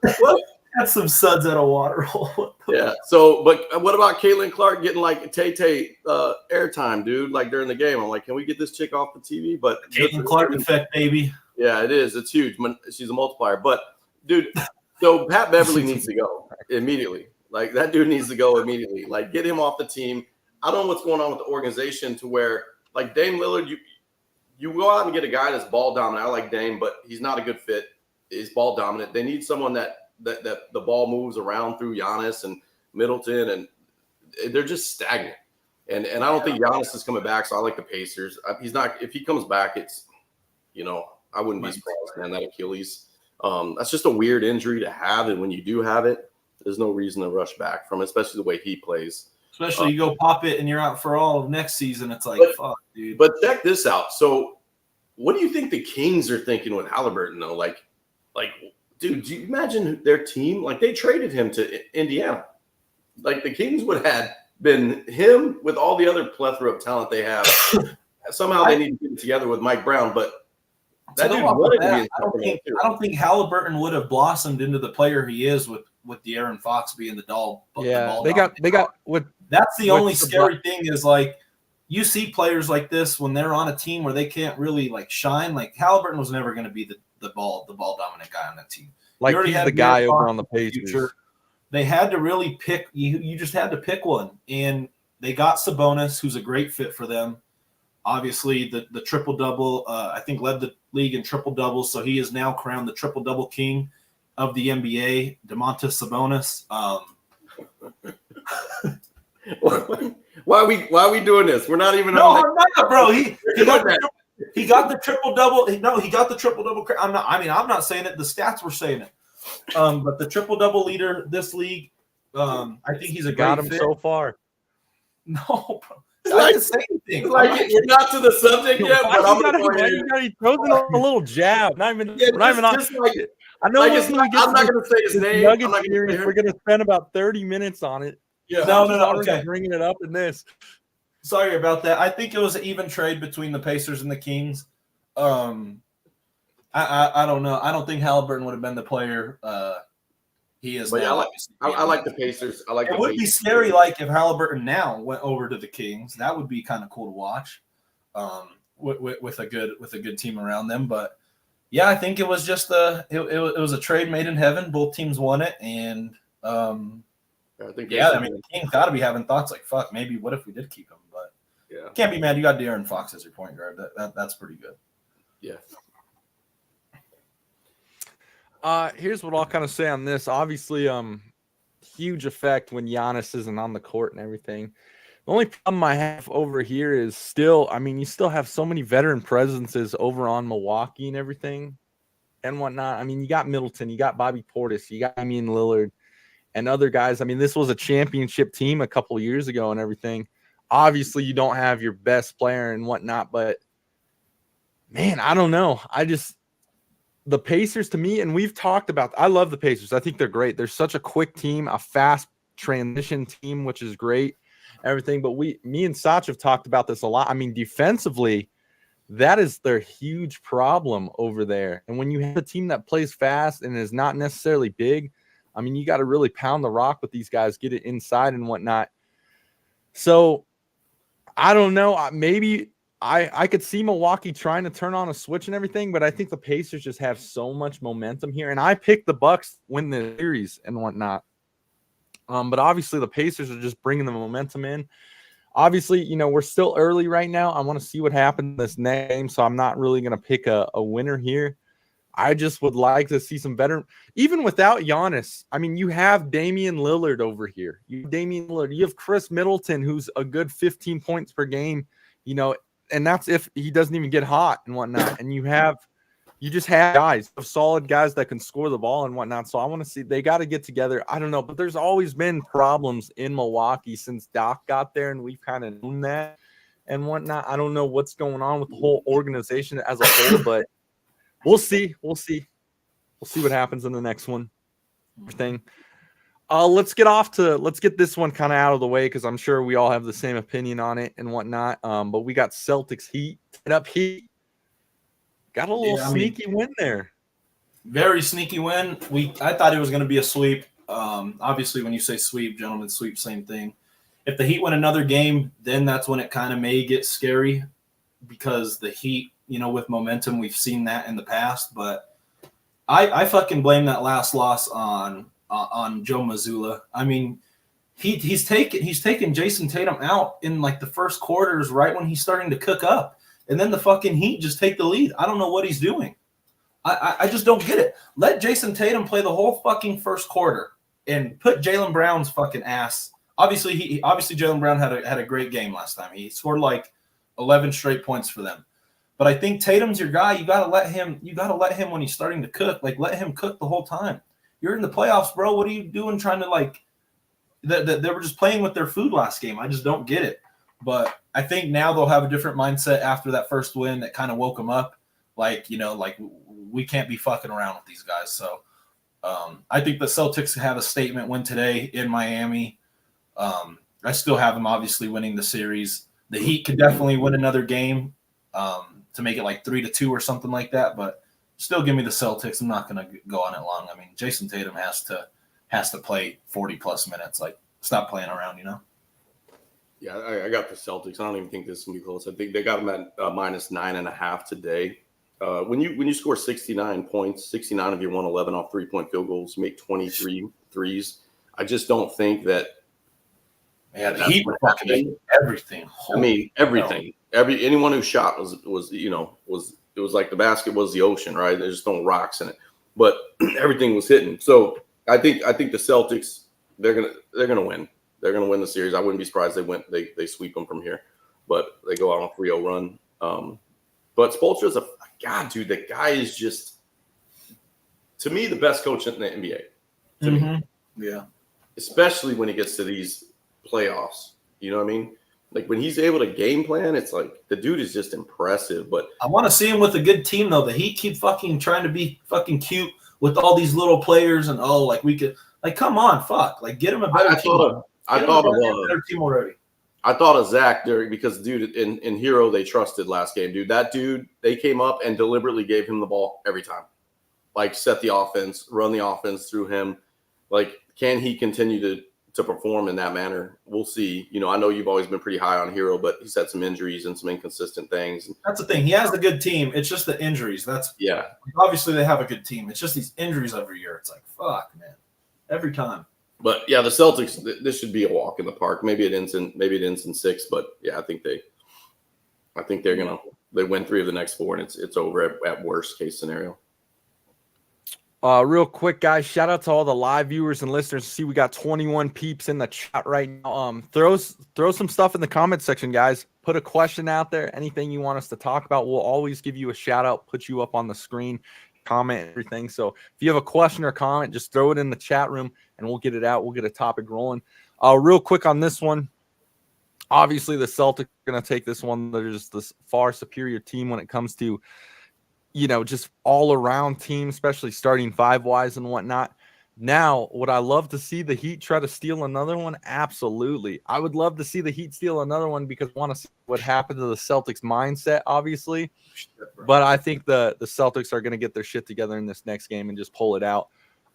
Had some suds at a water hole. Yeah. So, but what about Caitlin Clark getting Tay airtime, dude? During the game, I'm like, can we get this chick off the TV? But Caitlin Clark effect, baby. Yeah, it is. It's huge. She's a multiplier. But, dude, so Pat Beverly needs to go immediately. That dude needs to go immediately. Get him off the team. I don't know what's going on with the organization to where, Dame Lillard, you go out and get a guy that's ball dominant. I like Dame, but he's not a good fit. He's ball dominant. They need someone that the ball moves around through Giannis and Middleton, and they're just stagnant. And I don't think Giannis is coming back, so I like the Pacers. He's not. If he comes back, it's, I wouldn't be surprised, man. That Achilles, that's just a weird injury to have, and when you do have it, there's no reason to rush back from it, especially the way he plays. Especially you go pop it and you're out for all of next season. It's fuck, dude. But check this out. So, what do you think the Kings are thinking with Halliburton, though? Dude, do you imagine their team? They traded him to Indiana. The Kings would have been him with all the other plethora of talent they have. Somehow they need to get it together with Mike Brown, but that dude wanted to be. I don't think Halliburton would have blossomed into the player he is with De'Aaron Fox being the doll. Yeah, they got what. That's the only scary thing is you see players like this when they're on a team where they can't really shine. Halliburton was never going to be the ball dominant guy on that team. He's the guy over on the Pacers. They had to really pick. You just had to pick one, and they got Sabonis, who's a great fit for them. Obviously, the triple double. I think led the league in triple doubles, so he is now crowned the triple double king of the NBA. Domantas Sabonis. Why are we doing this? We're not even. No, I'm not, bro. He got the triple double. No, he got the triple double. I'm not saying it. The stats were saying it. But the triple double leader this league, I think he's a great got him fit. so far. No, bro. I didn't say anything. We're not to the subject yet, but I'm going to. He throws in a little jab. Not even. Yeah, not even on. I know. I'm not going to say his name. We're going to spend about 30 minutes on it. Yeah. No. Okay. Bringing it up in this. Sorry about that. I think it was an even trade between the Pacers and the Kings. I don't know. I don't think Halliburton would have been the player he is but now. I like the Pacers. It would be scary if Halliburton now went over to the Kings. That would be kind of cool to watch with a good team around them. But yeah, I think it was just it was a trade made in heaven. Both teams won it, and the Kings got to be having thoughts fuck, maybe what if we did keep him? But yeah, can't be mad. You got De'Aaron Fox as your point guard. That's pretty good. Yeah. Here's what I'll kind of say on this. Obviously, huge effect when Giannis isn't on the court and everything. The only problem I have over here is still, you still have so many veteran presences over on Milwaukee and everything and whatnot. You got Middleton, you got Bobby Portis, you got Damian Lillard and other guys. This was a championship team a couple of years ago and everything. Obviously, you don't have your best player and whatnot, but man, I don't know. The Pacers to me, and we've talked about, I love the Pacers. I think they're great. They're such a quick team, a fast transition team, which is great, everything. But me and Sach have talked about this a lot. Defensively, that is their huge problem over there. And when you have a team that plays fast and is not necessarily big, you got to really pound the rock with these guys, get it inside and whatnot. So I don't know. Maybe I could see Milwaukee trying to turn on a switch and everything, but I think the Pacers just have so much momentum here. And I picked the Bucks to win the series and whatnot. But obviously the Pacers are just bringing the momentum in. Obviously, we're still early right now. I want to see what happens this next game, so I'm not really going to pick a winner here. I just would like to see some better, even without Giannis. I mean, you have Damian Lillard over here. You have Chris Middleton, who's a good 15 points per game, and that's if he doesn't even get hot and whatnot. And you just have guys, solid guys that can score the ball and whatnot. So I want to see, they got to get together. I don't know, but there's always been problems in Milwaukee since Doc got there, and we've kind of known that and whatnot. I don't know what's going on with the whole organization as a whole, but we'll see. We'll see what happens in the next one. Thing. Let's get this one kind of out of the way, because I'm sure we all have the same opinion on it and whatnot. But we got Celtics Heat. Heat. Got a little sneaky win there. Very sneaky win. I thought it was going to be a sweep. Obviously, when you say sweep, gentlemen sweep, same thing. If the Heat win another game, then that's when it kind of may get scary, because the Heat, with momentum, we've seen that in the past. But I fucking blame that last loss on Joe Mazzulla. I mean, he's taken Jason Tatum out in like the first quarters, right when he's starting to cook up. And then the fucking Heat just take the lead. I don't know what he's doing. I just don't get it. Let Jason Tatum play the whole fucking first quarter and put Jaylen Brown's fucking ass. Obviously, Jaylen Brown had a great game last time. He scored like 11 straight points for them. But I think Tatum's your guy. You gotta let him when he's starting to cook. Like, let him cook the whole time. You're in the playoffs, bro. What are you doing trying to like? They were just playing with their food last game. I just don't get it. But I think now they'll have a different mindset after that first win that kind of woke them up. Like, we can't be fucking around with these guys. So I think the Celtics have a statement win today in Miami. I still have them obviously winning the series. The Heat could definitely win another game to make it like 3-2 or something like that. But still give me the Celtics. I'm not going to go on it long. I mean, Jason Tatum has to play 40-plus minutes. Like, stop playing around, Yeah, I got the Celtics. I don't even think this is going to be close. I think they got them at -9.5 today. When you score 69 points, 69 of you won 11 off 3-point field goals, make 23 threes. I just don't think that. Yeah, the Heat were fucking everything. I mean, everything. Anyone who shot was it was like the basket was the ocean, right? They're just throwing rocks in it, but everything was hitting. So I think the Celtics, they're gonna win. They're gonna win the series. I wouldn't be surprised they sweep them from here, but they go out on a 3-0 run. But Spoelstra's dude. The guy is just, to me, the best coach in the NBA. To me, yeah. Especially when he gets to these playoffs. You know what I mean? Like, when he's able to game plan, it's like the dude is just impressive. But I want to see him with a good team, though. The Heat keep fucking trying to be fucking cute with all these little players, and we could, like, come on, fuck, like, get him a better team. I thought of a better team already. I thought of Zach there because, dude, in Hero they trusted last game, dude. That dude, they came up and deliberately gave him the ball every time, like, set the offense, run the offense through him. Like, can he continue to perform in that manner? We'll see. I know you've always been pretty high on Hero, but he's had some injuries and some inconsistent things. That's the thing. He has a good team. It's just the injuries. Obviously they have a good team. It's just these injuries every year. It's like, fuck, man, every time. But yeah, the Celtics, this should be a walk in the park. Maybe it ends in 6, but yeah, I think they win 3 of the next 4, and it's over at worst case scenario. Real quick, guys, shout out to all the live viewers and listeners. See, we got 21 peeps in the chat right now. Throw some stuff in the comment section, guys. Put a question out there. Anything you want us to talk about, we'll always give you a shout out, put you up on the screen, comment, everything. So if you have a question or comment, just throw it in the chat room and we'll get it out. We'll get a topic rolling. Real quick on this one. Obviously, the Celtics are going to take this one. They're just this far superior team when it comes to, just all around team, especially starting 5-wise and whatnot. Now, would I love to see the Heat try to steal another one? Absolutely. I would love to see the Heat steal another one because I want to see what happened to the Celtics mindset, obviously. But I think the Celtics are going to get their shit together in this next game and just pull it out.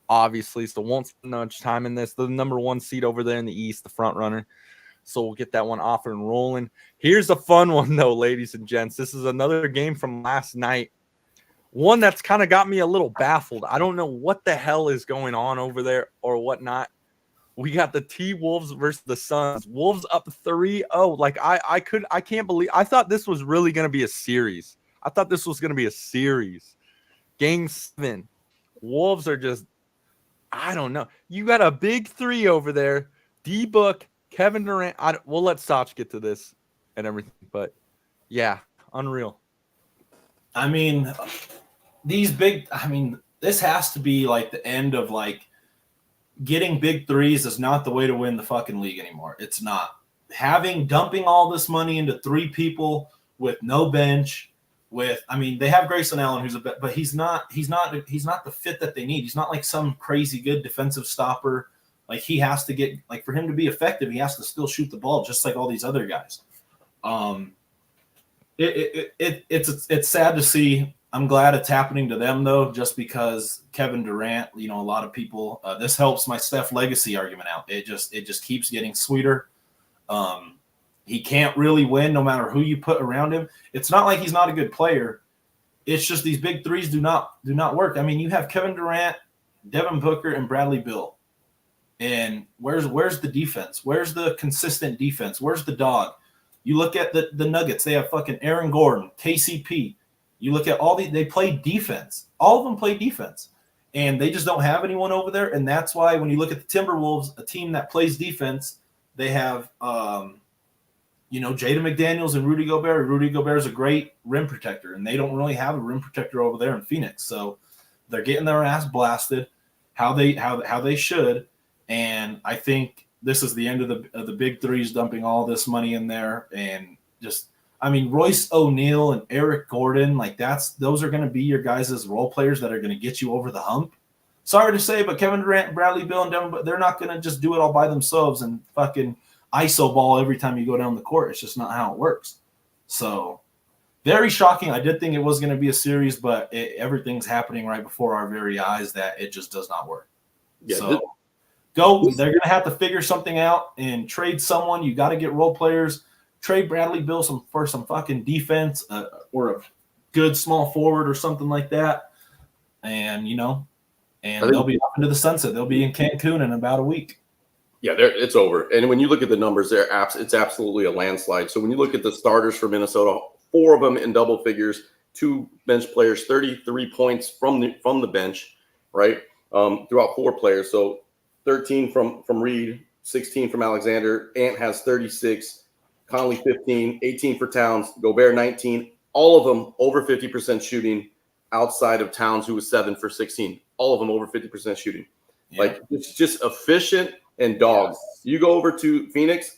Obviously, so won't spend much time in this. The number 1 seed over there in the East, the front runner. So we'll get that one off and rolling. Here's a fun one, though, ladies and gents. This is another game from last night. One that's kind of got me a little baffled. I don't know what the hell is going on over there or whatnot. We got the T-Wolves versus the Suns. Wolves up 3-0. Like, I can't believe. I thought this was really going to be a series. Game Game 7. Wolves are just, I don't know. You got a big three over there. D-Book, Kevin Durant. We'll let Sach get to this and everything, but yeah, unreal. I mean, this has to be like the end of like getting big threes is not the way to win the fucking league anymore. It's not. Dumping all this money into three people with no bench. They have Grayson Allen, but he's not the fit that they need. He's not like some crazy good defensive stopper. Like he has to get, like, for him to be effective, he has to still shoot the ball just like all these other guys. It's sad to see. I'm glad it's happening to them though, just because Kevin Durant, a lot of people, this helps my Steph legacy argument out. It just keeps getting sweeter. He can't really win no matter who you put around him. It's not like he's not a good player. It's just these big threes do not work. I mean, you have Kevin Durant, Devin Booker, and Bradley Beal. And where's the defense? Where's the consistent defense? Where's the dog? You look at the Nuggets. They have fucking Aaron Gordon, KCP. You look at they play defense. All of them play defense. And they just don't have anyone over there. And that's why when you look at the Timberwolves, a team that plays defense, they have Jaden McDaniels and Rudy Gobert. Rudy Gobert is a great rim protector, and they don't really have a rim protector over there in Phoenix. So they're getting their ass blasted how they should. And I think this is the end of the big threes dumping all this money in there. And just, Royce O'Neal and Eric Gordon, those are going to be your guys' role players that are going to get you over the hump. Sorry to say, but Kevin Durant, Bradley Beal, and Devin, they're not going to just do it all by themselves and fucking ISO ball every time you go down the court. It's just not how it works. So very shocking. I did think it was going to be a series, but everything's happening right before our very eyes that it just does not work. Yeah, so they're going to have to figure something out and trade someone. You got to get role players. Trade Bradley Beal for some fucking defense or a good small forward or something like that. And, they'll be up into the sunset. They'll be in Cancun in about a week. Yeah, it's over. And when you look at the numbers, it's absolutely a landslide. So when you look at the starters for Minnesota, 4 of them in double figures, 2 bench players, 33 points from the bench, right? Throughout 4 players. So 13 from Reed, 16 from Alexander. Ant has 36, Conley 15, 18 for Towns, Gobert 19. All of them over 50% shooting outside of Towns, who was 7 for 16. All of them over 50% shooting. Yeah. It's just efficient and dogs. You go over to Phoenix,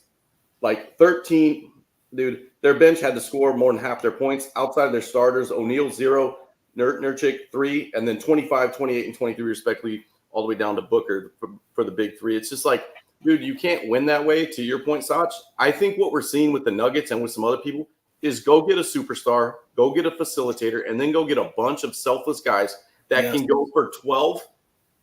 13, dude, their bench had to score more than half their points. Outside of their starters, O'Neal 0, Nurkic 3, and then 25, 28, and 23 respectively, all the way down to Booker for the big 3. It's just dude, you can't win that way. To your point, Sach, I think what we're seeing with the Nuggets and with some other people is go get a superstar, go get a facilitator, and then go get a bunch of selfless guys that can go for 12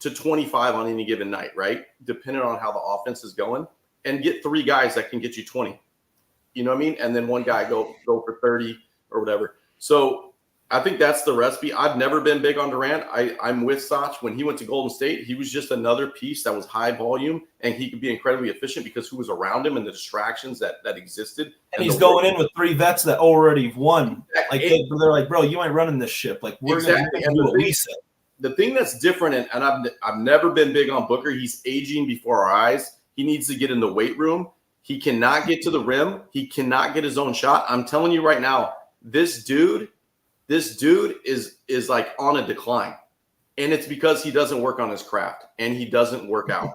to 25 on any given night, right? Depending on how the offense is going, and get 3 guys that can get you 20. You know what I mean? And then one guy go for 30 or whatever. So I think that's the recipe. I've never been big on Durant. I'm with Sach. When he went to Golden State, he was just another piece that was high volume, and he could be incredibly efficient because who was around him and the distractions that existed. And he's going in with 3 vets that already won. They're like, bro, you ain't running this ship. We're going to do what we said. The thing that's different, and I've never been big on Booker. He's aging before our eyes. He needs to get in the weight room. He cannot get to the rim. He cannot get his own shot. I'm telling you right now, this dude is on a decline. And it's because he doesn't work on his craft and he doesn't work out.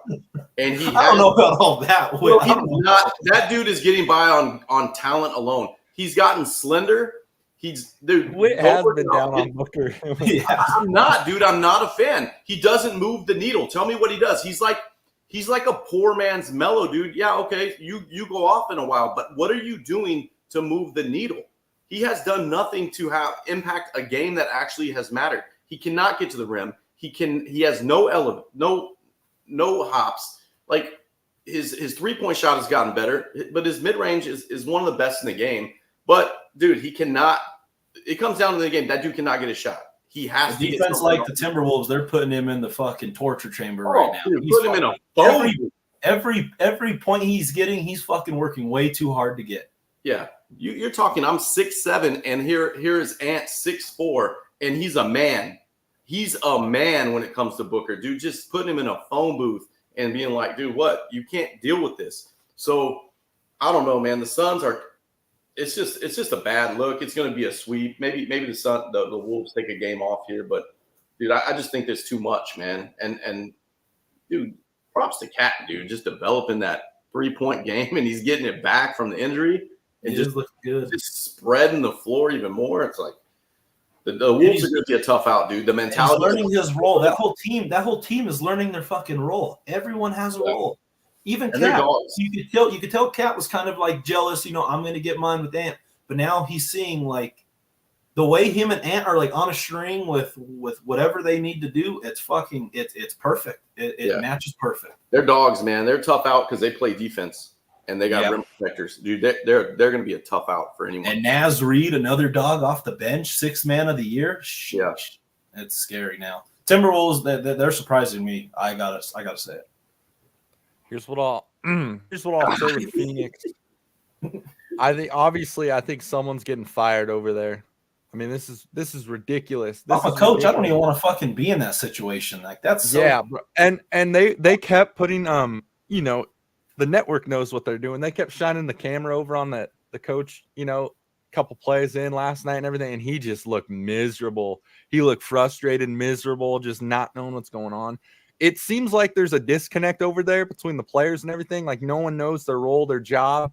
And I don't know about all that. That dude is getting by on talent alone. He's gotten slender. Whit has been down on Booker. Yeah. I'm not a fan. He doesn't move the needle. Tell me what he does. He's like a poor man's Melo, dude. Yeah, okay, you go off in a while, but what are you doing to move the needle? He has done nothing to have impact a game that actually has mattered. He cannot get to the rim. He has no element, no hops. His 3-point shot has gotten better, but his mid-range is one of the best in the game. But dude, he cannot. It comes down to the game. That dude cannot get a shot. He has to defense like the Timberwolves. They're putting him in the fucking torture chamber right now. Dude, put him in a phone. Every point he's getting, he's fucking working way too hard to get. Yeah, you're talking. I'm 6'7", and here is Ant 6'4", and he's a man. he's a man when it comes to Booker, dude. Just putting him in a phone booth and being like, dude, what? You can't deal with this. So I don't know, man. The Suns are. It's just a bad look. It's going to be a sweep. Maybe the Wolves take a game off here, but dude, I just think there's too much, man. And dude, props to Cat, dude, just developing that 3-point game, and he's getting it back from the injury and It just looks good. just spreading the floor even more. It's like the Wolves are going to be a tough out, dude. The mentality, he's learning his role. That whole team is learning their fucking role. Everyone has a role. Even Cat, you could tell Cat was kind of like jealous. I'm going to get mine with Ant, but now he's seeing like the way him and Ant are like on a string with whatever they need to do. It's perfect. It matches perfect. They're dogs, man. They're tough out because they play defense and they got rim protectors, dude. They're going to be a tough out for anyone. And Naz Reid, another dog off the bench, 6th man of the year. Yeah, it's scary now. Timberwolves, they're surprising me. I gotta say it. Here's what I'll say with Phoenix. I think someone's getting fired over there. I mean, this is ridiculous. I'm a coach. I don't even want to fucking be in that situation. Like that's bro. And they kept putting the network knows what they're doing. They kept shining the camera over on the coach, couple plays in last night and everything, and he just looked miserable. He looked frustrated, miserable, just not knowing what's going on. It seems like there's a disconnect over there between the players and everything. Like no one knows their role, their job,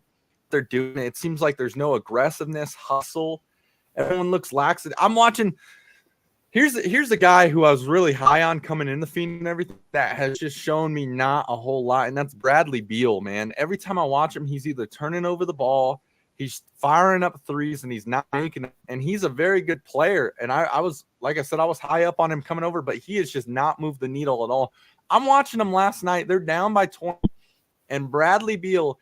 they're doing. It seems like there's no aggressiveness, hustle. Everyone looks lax. I'm watching. Here's a guy who I was really high on coming into Phoenix and everything that has just shown me not a whole lot, and that's Bradley Beal, man. Every time I watch him, he's either turning over the ball, he's firing up threes, and he's not making it. And he's a very good player. And I was, like I said, I was high up on him coming over, but he has just not moved the needle at all. I'm watching them last night. They're down by 20, and Bradley Beal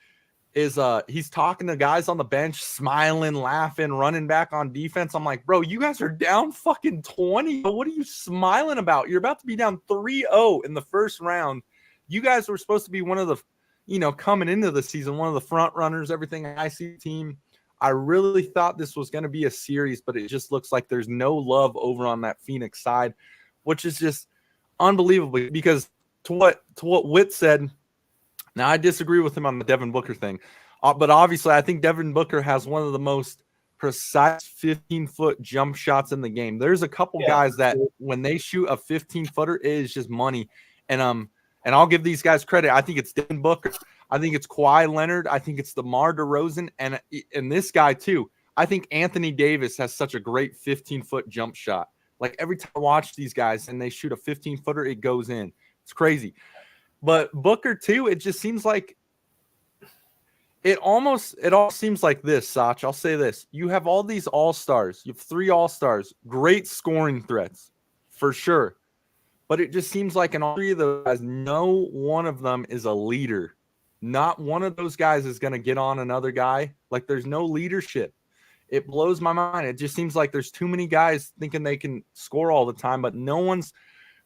is he's talking to guys on the bench, smiling, laughing, running back on defense. I'm like, bro, you guys are down fucking 20. What are you smiling about? You're about to be down 3-0 in the first round. You guys were supposed to be one of the, coming into the season, one of the front runners, everything I see team. I really thought this was going to be a series, but it just looks like there's no love over on that Phoenix side, which is just unbelievable because to what Witt said. Now, I disagree with him on the Devin Booker thing, but obviously I think Devin Booker has one of the most precise 15-foot jump shots in the game. There's a couple guys that when they shoot a 15-footer, it is just money. And I'll give these guys credit. I think it's Devin Booker. I think it's Kawhi Leonard. I think it's DeMar DeRozan. And this guy, too. I think Anthony Davis has such a great 15-foot jump shot. Like, every time I watch these guys and they shoot a 15-footer, it goes in. It's crazy. But Booker, too, it just seems like it all seems like this, Sach. I'll say this. You have all these all-stars. You have 3 all-stars. Great scoring threats, for sure. But it just seems like in all 3 of those guys, no one of them is a leader. Not one of those guys is going to get on another guy. Like, there's no leadership. It blows my mind. It just seems like there's too many guys thinking they can score all the time, but no one's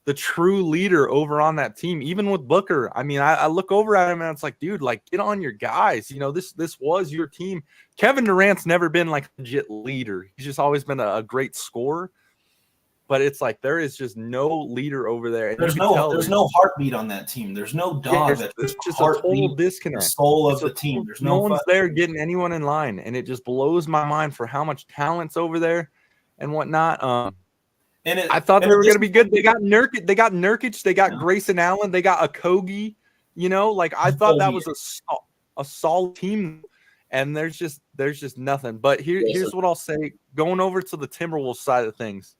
the true leader over on that team. Even with Booker, I mean, I look over at him and it's like, dude, like, get on your guys. This was your team. Kevin Durant's never been like a legit leader. He's just always been a great scorer. But it's like there is just no leader over there. And there's no heartbeat on that team. There's no dog. It's just a total disconnect. The soul of the team. There's no one's there getting anyone in line, and it just blows my mind for how much talent's over there and whatnot. I thought they were going to be good. They got Nurkic. They got Grayson Allen. They got Okogie. I thought that was a solid team. And there's just nothing. But here's what I'll say. Going over to the Timberwolves side of things.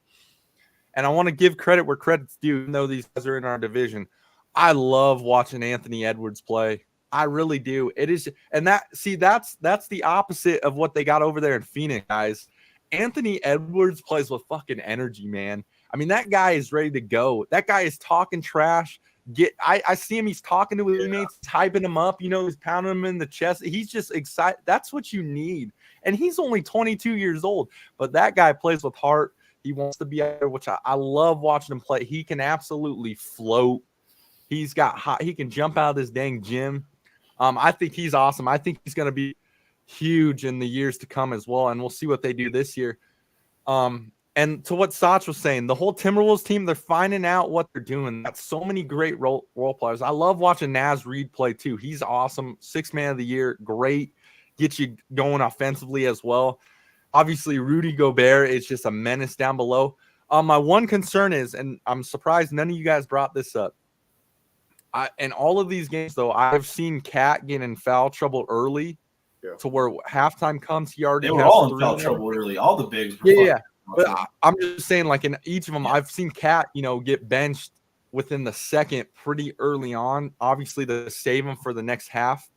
And I want to give credit where credit's due, even though these guys are in our division. I love watching Anthony Edwards play. I really do. It is, and that's the opposite of what they got over there in Phoenix, guys. Anthony Edwards plays with fucking energy, man. I mean, that guy is ready to go. That guy is talking trash. I see him. He's talking to his teammates, hyping him up. He's pounding him in the chest. He's just excited. That's what you need. And he's only 22 years old, but that guy plays with heart. He wants to be out there, which I love watching him play. He can absolutely float. He's got hot. He can jump out of this dang gym. I think he's awesome. I think he's going to be huge in the years to come as well, and we'll see what they do this year. And And to what Sach was saying, the whole Timberwolves team, they're finding out what they're doing. That's so many great role players. I love watching Naz Reid play too. He's awesome. 6th man of the year. Great. Gets you going offensively as well. Obviously, Rudy Gobert is just a menace down below. My one concern is, and I'm surprised none of you guys brought this up. In all of these games, though, I've seen Cat get in foul trouble early to where halftime comes, he already They were has all in 3 foul trouble early. All the bigs. Were Yeah. fucking But I'm just saying, like in each of them, I've seen Cat, get benched within the second pretty early on, obviously to save him for the next half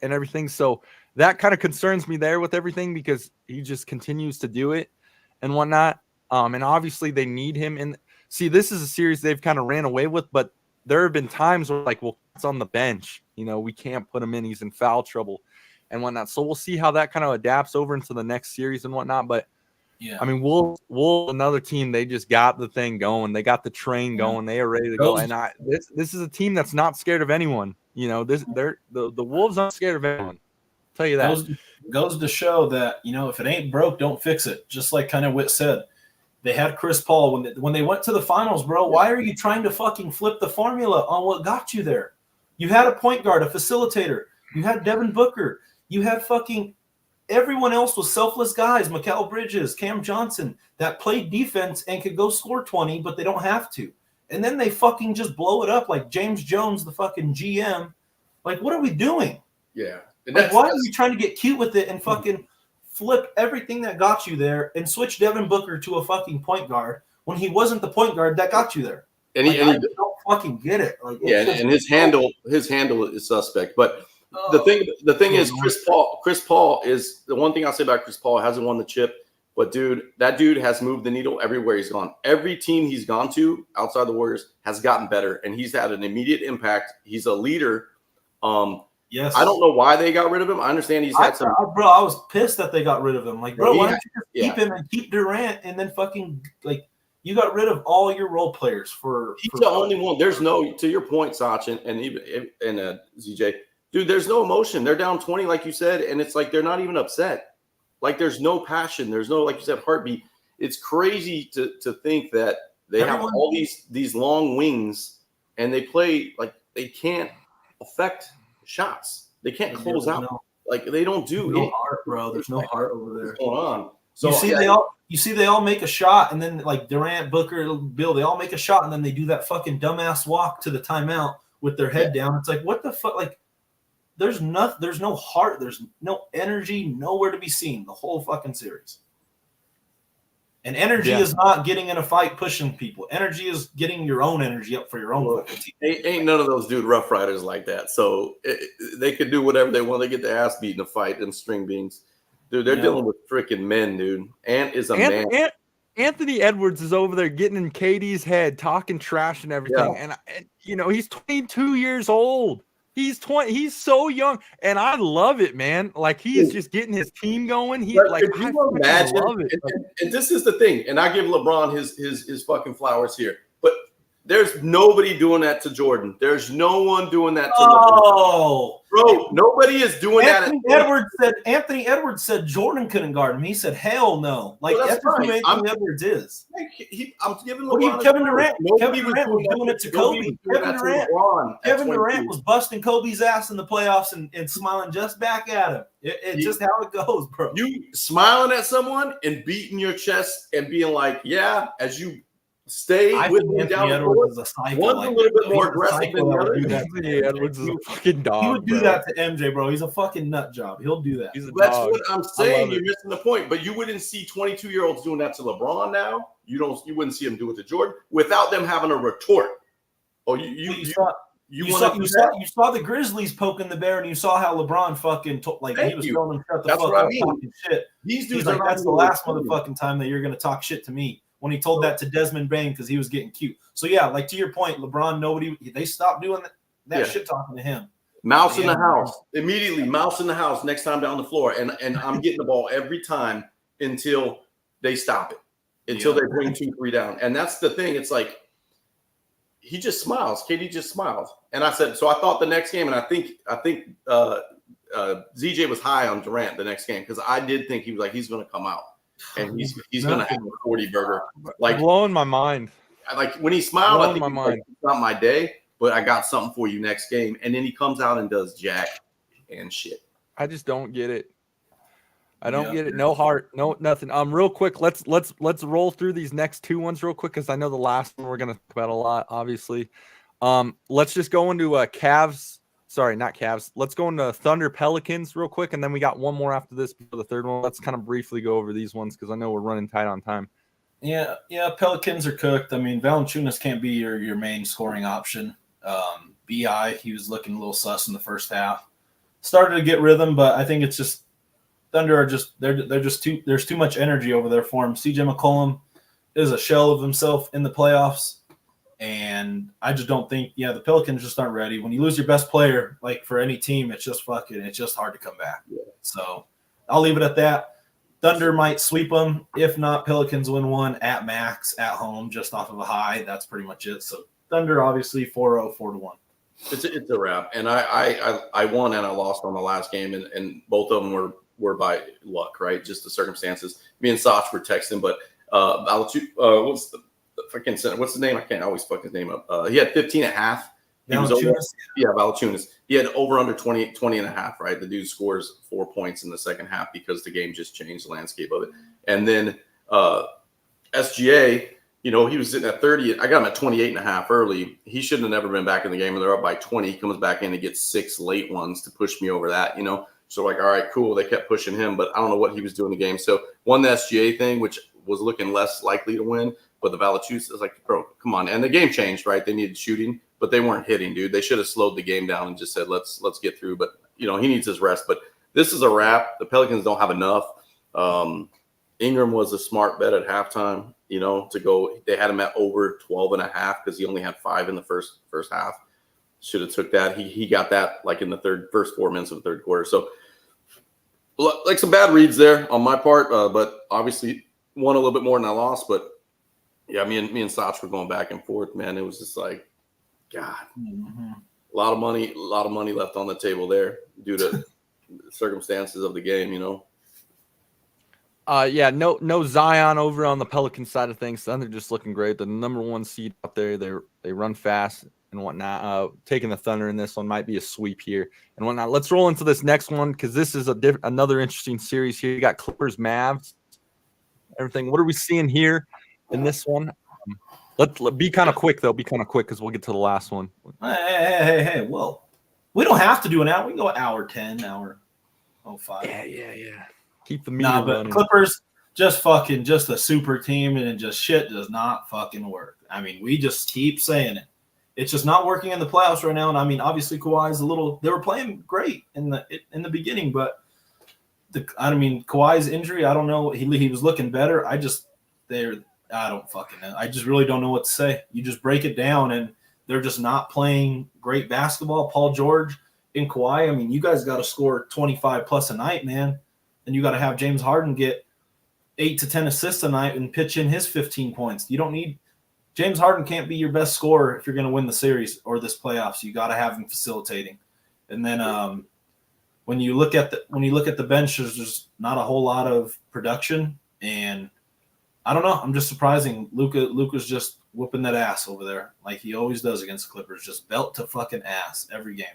and everything. So that kind of concerns me there with everything because he just continues to do it and whatnot. And obviously they need him. And see, this is a series they've kind of ran away with, but there have been times where like, well, it's on the bench, we can't put him in. He's in foul trouble and whatnot. So we'll see how that kind of adapts over into the next series and whatnot. But yeah, I mean, we'll another team. They just got the thing going. They got the train going. They are ready to go. And this is a team that's not scared of anyone. The Wolves aren't scared of anyone. I'll tell you that. Goes to show that if it ain't broke, don't fix it. Just like kind of Witt said, they had Chris Paul when they went to the finals, bro. Why are you trying to fucking flip the formula on what got you there? You had a point guard, a facilitator. You had Devin Booker. You had fucking. Everyone else was selfless guys, Mikal Bridges, Cam Johnson, that played defense and could go score 20, but they don't have to. And then they fucking just blow it up like James Jones, the fucking GM. Like, what are we doing? Yeah. Like, why are you trying to get cute with it and fucking flip everything that got you there and switch Devin Booker to a fucking point guard when he wasn't the point guard that got you there? And I don't fucking get it. Like, and his handle is suspect, but. The thing is, Chris Paul is the one thing I'll say about Chris Paul. Hasn't won the chip, but that dude has moved the needle everywhere he's gone. Every team he's gone to outside the Warriors has gotten better, and he's had an immediate impact. He's a leader. Yes. I don't know why they got rid of him. I understand he's had some. Bro, I was pissed that they got rid of him. Like, bro, why don't you just keep him and keep Durant, and then fucking like you got rid of all your role players for. He's the only one. There's no, to your point, Sachin, and even ZJ. Dude, there's no emotion. They're down 20, like you said, and it's like they're not even upset. Like there's no passion. There's no, like you said, heartbeat. It's crazy to think that they have all these long wings and they play like they can't affect shots. They can't close out. Like they don't do no heart, bro. There's no heart over there. What's going on? So you see they all make a shot, and then like Durant, Booker, Bill, they all make a shot, and then they do that fucking dumbass walk to the timeout with their head down. It's like, what the fuck? Like, there's no heart, there's no energy, nowhere to be seen the whole fucking series. And energy is not getting in a fight pushing people. Energy is getting your own energy up for your own fucking team. Ain't none of those dude rough riders like that. So they could do whatever they want. They get their ass beat in a fight and string beans. Dude, they're dealing with freaking men, dude. Ant is a man. Anthony Edwards is over there getting in KD's head, talking trash and everything. Yeah. And he's 22 years old. He's 20. He's so young, and I love it, man. Like he's just getting his team going. He's like, I love it. And this is the thing. And I give LeBron his fucking flowers here, but there's nobody doing that to Jordan. There's no one doing that to LeBron. Bro, nobody is doing that. Anthony Edwards said Jordan couldn't guard him. He said, hell no. Like, that's who Anthony Edwards is. I'm giving LeBron. Kevin Durant was doing it to Kobe. Kevin Durant was busting Kobe's ass in the playoffs and smiling just back at him. It's just how it goes, bro. You smiling at someone and beating your chest and being like, yeah, as you stay with me down the court. One's a little bit more aggressive than the other. Anthony Edwards is a fucking dog. He would do that to MJ, bro. He's a fucking nut job. He'll do that. That's what I'm saying. You're missing the point. But you wouldn't see 22-year-olds doing that to LeBron now. You wouldn't see him do it to Jordan without them having a retort. Oh, you saw the Grizzlies poking the bear, and you saw how LeBron fucking he was telling them shut the fuck up talking shit. These dudes like, that's the last motherfucking time that you're gonna talk shit to me. When he told that to Desmond Bain because he was getting cute. So yeah, like to your point, LeBron, they stopped doing that shit talking to him. Mouse in the house. Immediately, mouse in the house next time down the floor. And I'm getting the ball every time until they stop it. Until they bring 2-3 down. And that's the thing. It's like he just smiles. KD just smiles. And I said, so I thought the next game, and I think ZJ was high on Durant the next game because I did think he was like, he's gonna come out. and he's gonna have a 40 burger. Like blowing my mind. Like when he smiled, I Blowing think my he's like, mind. it's not my day, but I got something for you next game. And then he comes out and does jack and shit. I just don't get it. I don't Yeah. get it. No heart, no nothing. Real quick, let's roll through these next two ones real quick because I know the last one we're gonna talk about a lot, obviously. Let's just go into Cavs. Sorry, not Cavs. Let's go into Thunder Pelicans real quick, and then we got one more after this for the third one. Let's kind of briefly go over these ones because I know we're running tight on time. Yeah. Pelicans are cooked. I mean, Valanciunas can't be your main scoring option. Bi, he was looking a little sus in the first half. Started to get rhythm, but I think it's just Thunder are just they're just too. There's too much energy over there for him. CJ McCollum is a shell of himself in the playoffs, and I just don't think. Yeah, the Pelicans just aren't ready. When you lose your best player, like for any team, it's just hard to come back. Yeah. So I'll leave it at that. Thunder might sweep them. If not, Pelicans win one at max at home, just off of a high. That's pretty much it. So Thunder obviously 4-0, 4-1. It's a wrap. And I won and I lost on the last game, and both of them were by luck, right? Just the circumstances. Me and Sach were texting, but what's the freaking center? What's his name? I can't always fuck his name up. He had 15 and a half. He was over, Valanciunas. He had over under 20 and a half, right? The dude scores 4 points in the second half because the game just changed the landscape of it. And then SGA, he was sitting at 30. I got him at 28 and a half early. He shouldn't have never been back in the game, and they're up by 20. He comes back in and gets 6 late ones to push me over that, So like, all right, cool. They kept pushing him, but I don't know what he was doing in the game. So won the SGA thing, which was looking less likely to win. But the Valanciunas is like, bro, come on. And the game changed, right? They needed shooting, but they weren't hitting, dude. They should have slowed the game down and just said, let's get through. But, he needs his rest. But this is a wrap. The Pelicans don't have enough. Ingram was a smart bet at halftime, to go. They had him at over 12 and a half because he only had 5 in the first half. Should have took that. He got that like in the first 4 minutes of the third quarter. So like some bad reads there on my part, but obviously won a little bit more than I lost. But yeah, me and Sach were going back and forth, man. It was just like, God, a lot of money left on the table there due to the circumstances of the game, Yeah, no Zion over on the Pelican side of things. Thunder just looking great. The number 1 seed out there. They run fast and whatnot. Taking the Thunder in this one might be a sweep here and whatnot. Let's roll into this next one because this is another interesting series here. You got Clippers, Mavs, everything. What are we seeing here in this one? Let's be kind of quick though. Be kind of quick because we'll get to the last one. Hey. Well, we don't have to do an hour. We can go hour 10, hour 05. Yeah. Keep the media but running. Clippers just a super team, and just shit does not fucking work. I mean, we just keep saying it. It's just not working in the playoffs right now. And I mean, obviously Kawhi's they were playing great in the beginning, but Kawhi's injury, I don't know. He was looking better. I don't fucking know. I just really don't know what to say. You just break it down, and they're just not playing great basketball. Paul George and Kawhi, I mean, you guys got to score 25 plus a night, man. And you got to have James Harden get 8 to 10 assists a night and pitch in his 15 points. You don't need – James Harden can't be your best scorer if you're going to win the series or this playoffs. You got to have him facilitating. And then when you look at the bench, there's just not a whole lot of production. And I don't know. I'm just surprising. Luka's just whooping that ass over there like he always does against the Clippers. Just belt to fucking ass every game.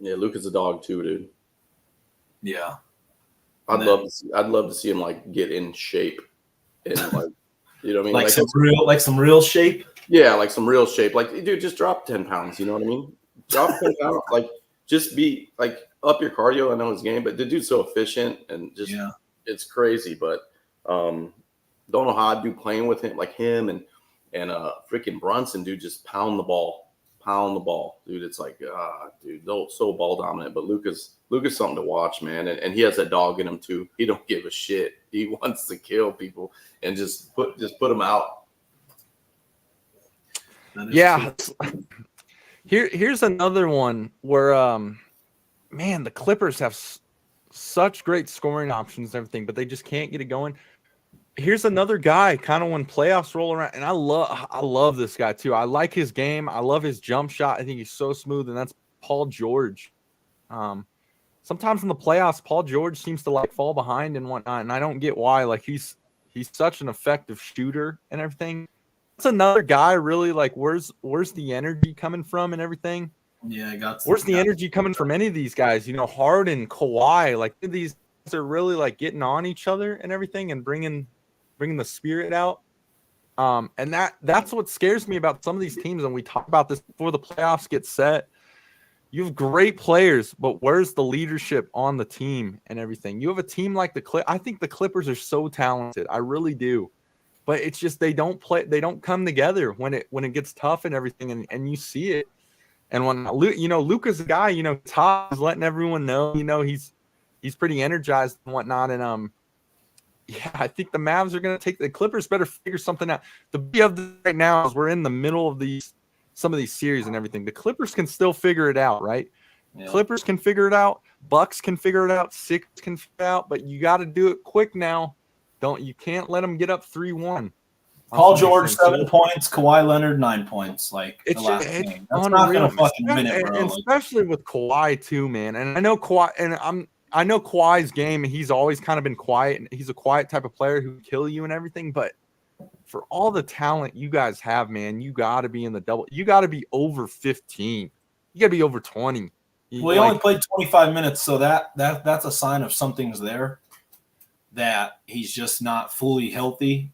Yeah, Luka's a dog too, dude. Yeah. I'd love to see him like get in shape and like, you know what I mean? Like some real shape. Yeah, like some real shape. Like, dude, just drop 10 pounds. You know what I mean? Drop 10 pounds. Like, just be like up your cardio. I know his game, but the dude's so efficient and just it's crazy. But don't know how I'd do playing with him, like him and freaking Brunson, dude, just pound the ball, dude. It's like, dude, so ball dominant. But Luka's something to watch, man. And he has that dog in him too. He don't give a shit. He wants to kill people and just put them out. Yeah. Here's another one where, man, the Clippers have such great scoring options and everything, but they just can't get it going. Here's another guy, kind of when playoffs roll around, and I love this guy too. I like his game. I love his jump shot. I think he's so smooth, and that's Paul George. sometimes in the playoffs, Paul George seems to like fall behind and whatnot, and I don't get why. Like he's such an effective shooter and everything. That's another guy really like where's the energy coming from and everything? Yeah, I got. Where's the energy coming from any of these guys? You know, Harden, Kawhi, like these guys are really like getting on each other and everything and bringing the spirit out. And that's what scares me about some of these teams. And we talk about this before the playoffs get set. You have great players, but where's the leadership on the team and everything? You have a team like I think the Clippers are so talented. I really do. But it's just they don't come together when it gets tough and everything, and you see it. And when Luka's a guy, Todd is letting everyone know, he's pretty energized and whatnot. And I think the Mavs are going to take the Clippers. Better figure something out. The beauty of this right now is we're in the middle of some of these series and everything. The Clippers can still figure it out, right? Yeah. Clippers can figure it out. Bucks can figure it out. Sixers can figure it out. But you got to do it quick now. You can't let them get up 3-1. Paul George 7 points, Kawhi Leonard 9 points. Like it's the last just, game. That's not gonna fucking win it, bro. And especially with Kawhi too, man. And I know Kawhi, and I know Kawhi's game. He's always kind of been quiet, and he's a quiet type of player who can kill you and everything. But for all the talent you guys have, man, you got to be in the double. You got to be over 15. You got to be over 20. Well, he only played 25 minutes, so that's a sign of something's there. That he's just not fully healthy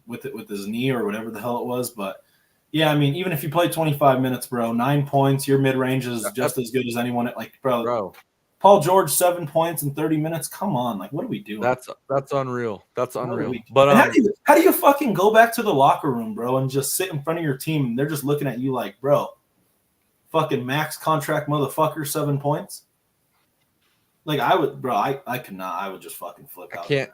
with his knee or whatever the hell it was. But yeah, I mean, even if you play 25 minutes, bro, 9 points, your mid range is just as good as anyone. Like, bro, Paul George 7 points in 30 minutes. Come on, like, what are we doing? That's unreal. That's unreal. But how do you fucking go back to the locker room, bro, and just sit in front of your team and they're just looking at you like, bro, fucking max contract motherfucker, 7 points? Like, I would, bro, I could not. I would just fucking flip out. I can't.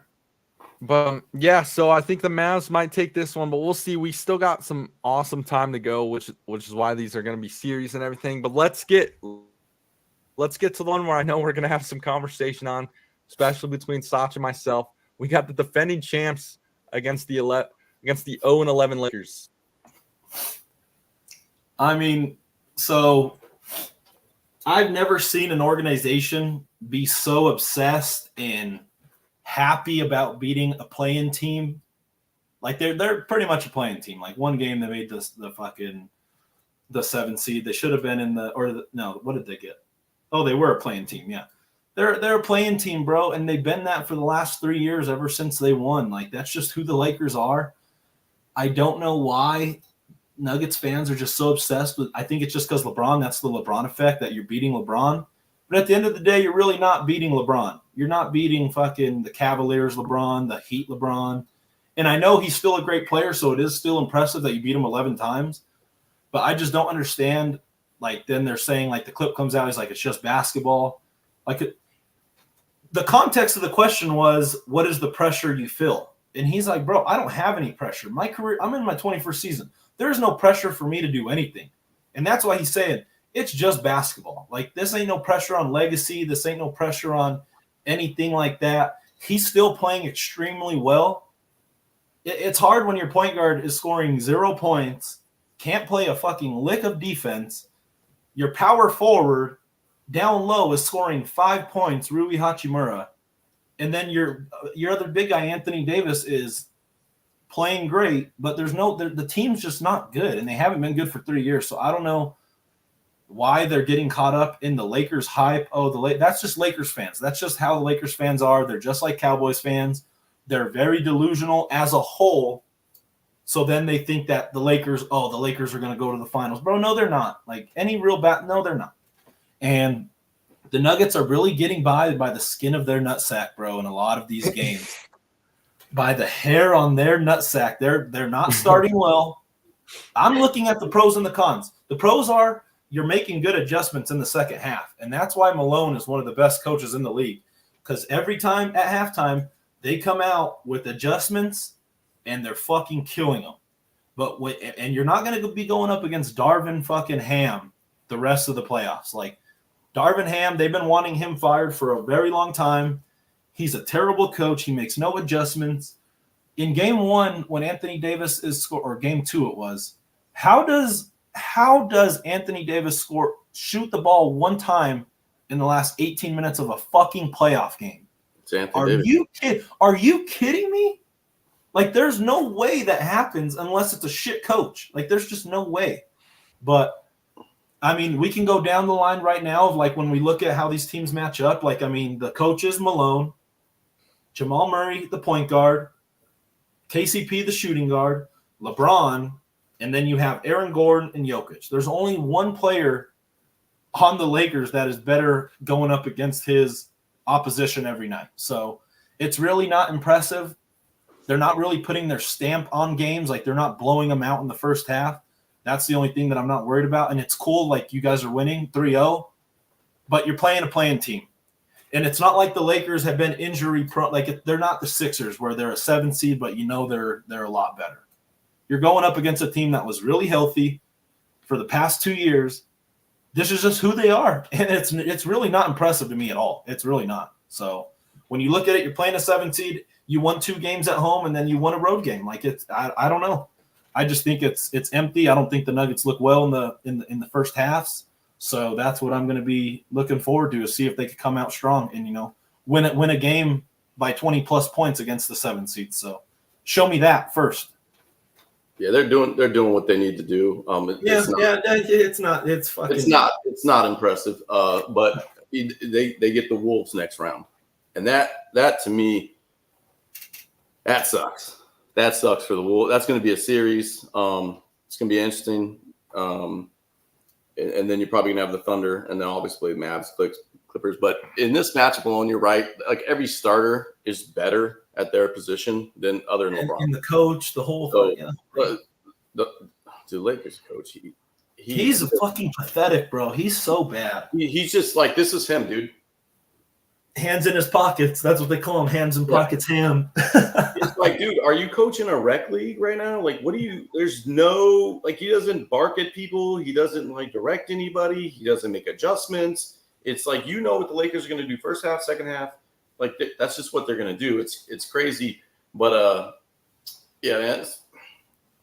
But, yeah, so I think the Mavs might take this one, but we'll see. We still got some awesome time to go, which is why these are going to be series and everything. But let's get to the one where I know we're going to have some conversation on, especially between Sach and myself. We got the defending champs against the 0-11 Lakers. I mean, so I've never seen an organization be so obsessed and happy about beating a play-in team. Like they're pretty much a play-in team. Like one game they made the 7 seed. They should have been what did they get? Oh, they were a play-in team. Yeah, they're a play-in team, bro, and they've been that for the last 3 years ever since they won. Like that's just who the Lakers are. I don't know why Nuggets fans are just so obsessed with. I think it's just because LeBron. That's the LeBron effect that you're beating LeBron. But at the end of the day, you're really not beating LeBron. You're not beating fucking the Cavaliers LeBron, the Heat LeBron. And I know he's still a great player, so it is still impressive that you beat him 11 times. But I just don't understand. Like, then they're saying, like, the clip comes out, he's like, it's just basketball. Like, the context of the question was, what is the pressure you feel? And he's like, bro, I don't have any pressure. My career, I'm in my 21st season. There's no pressure for me to do anything. And that's why he's saying, it's just basketball. Like, this ain't no pressure on legacy. This ain't no pressure on anything like that. He's still playing extremely well. It's hard when your point guard is scoring 0 points, can't play a fucking lick of defense. Your power forward down low is scoring 5 points, Rui Hachimura. And then your other big guy, Anthony Davis, is playing great, but the team's just not good, and they haven't been good for 3 years. So I don't know why they're getting caught up in the Lakers hype. Oh, that's just Lakers fans. That's just how the Lakers fans are. They're just like Cowboys fans. They're very delusional as a whole. So then they think that the Lakers are going to go to the finals. Bro, no, they're not. Like any real no, they're not. And the Nuggets are really getting by the skin of their nutsack, bro, in a lot of these games. By the hair on their nutsack. They're not starting well. I'm looking at the pros and the cons. The pros are you're making good adjustments in the second half. And that's why Malone is one of the best coaches in the league. Because every time at halftime, they come out with adjustments and they're fucking killing them. And you're not going to be going up against Darvin fucking Ham the rest of the playoffs. Like Darvin Ham, they've been wanting him fired for a very long time. He's a terrible coach. He makes no adjustments. In game 1, when Anthony Davis or game 2 it was, how does Anthony Davis shoot the ball one time in the last 18 minutes of a fucking playoff game. It's Anthony Davis. Are you kidding me? Like, there's no way that happens unless it's a shit coach. Like, there's just no way. But I mean, we can go down the line right now of like when we look at how these teams match up. Like, I mean, the coaches, Malone, Jamal Murray, the point guard, KCP, the shooting guard, LeBron, and then you have Aaron Gordon and Jokic. There's only one player on the Lakers that is better going up against his opposition every night. So it's really not impressive. They're not really putting their stamp on games. Like, they're not blowing them out in the first half. That's the only thing that I'm not worried about. And it's cool, like, you guys are winning 3-0, but you're playing a playing team. And it's not like the Lakers have been injury prone. Like, they're not the Sixers where they're a 7 seed, but you know they're a lot better. You're going up against a team that was really healthy for the past 2 years. This is just who they are. And it's really not impressive to me at all. It's really not. So when you look at it, you're playing a 7 seed. You won 2 games at home, and then you won a road game. Like, I don't know. I just think it's empty. I don't think the Nuggets look well in the first halves. So that's what I'm going to be looking forward to see if they can come out strong and, you know, win a game by 20 plus points against the 7 seed. So show me that first. Yeah, they're doing what they need to do. It's not impressive. But they get the Wolves next round, and that to me, that sucks. That sucks for the Wolves. That's going to be a series. It's going to be interesting. And then you're probably going to have the Thunder, and then obviously the Mavs, Clippers. But in this matchup alone, you're right. Like, every starter is better at their position than other than LeBron. And the coach, the whole thing. Yeah. The Lakers coach, he's fucking pathetic, bro. He's so bad. He's just like, this is him, dude. Hands in his pockets. That's what they call him. Hands in pockets. Ham. It's like, dude, are you coaching a rec league right now? Like, there's no, like, he doesn't bark at people. He doesn't like direct anybody. He doesn't make adjustments. It's like, you know what the Lakers are going to do first half, second half. Like, that's just what they're going to do. It's crazy. But, yeah, man,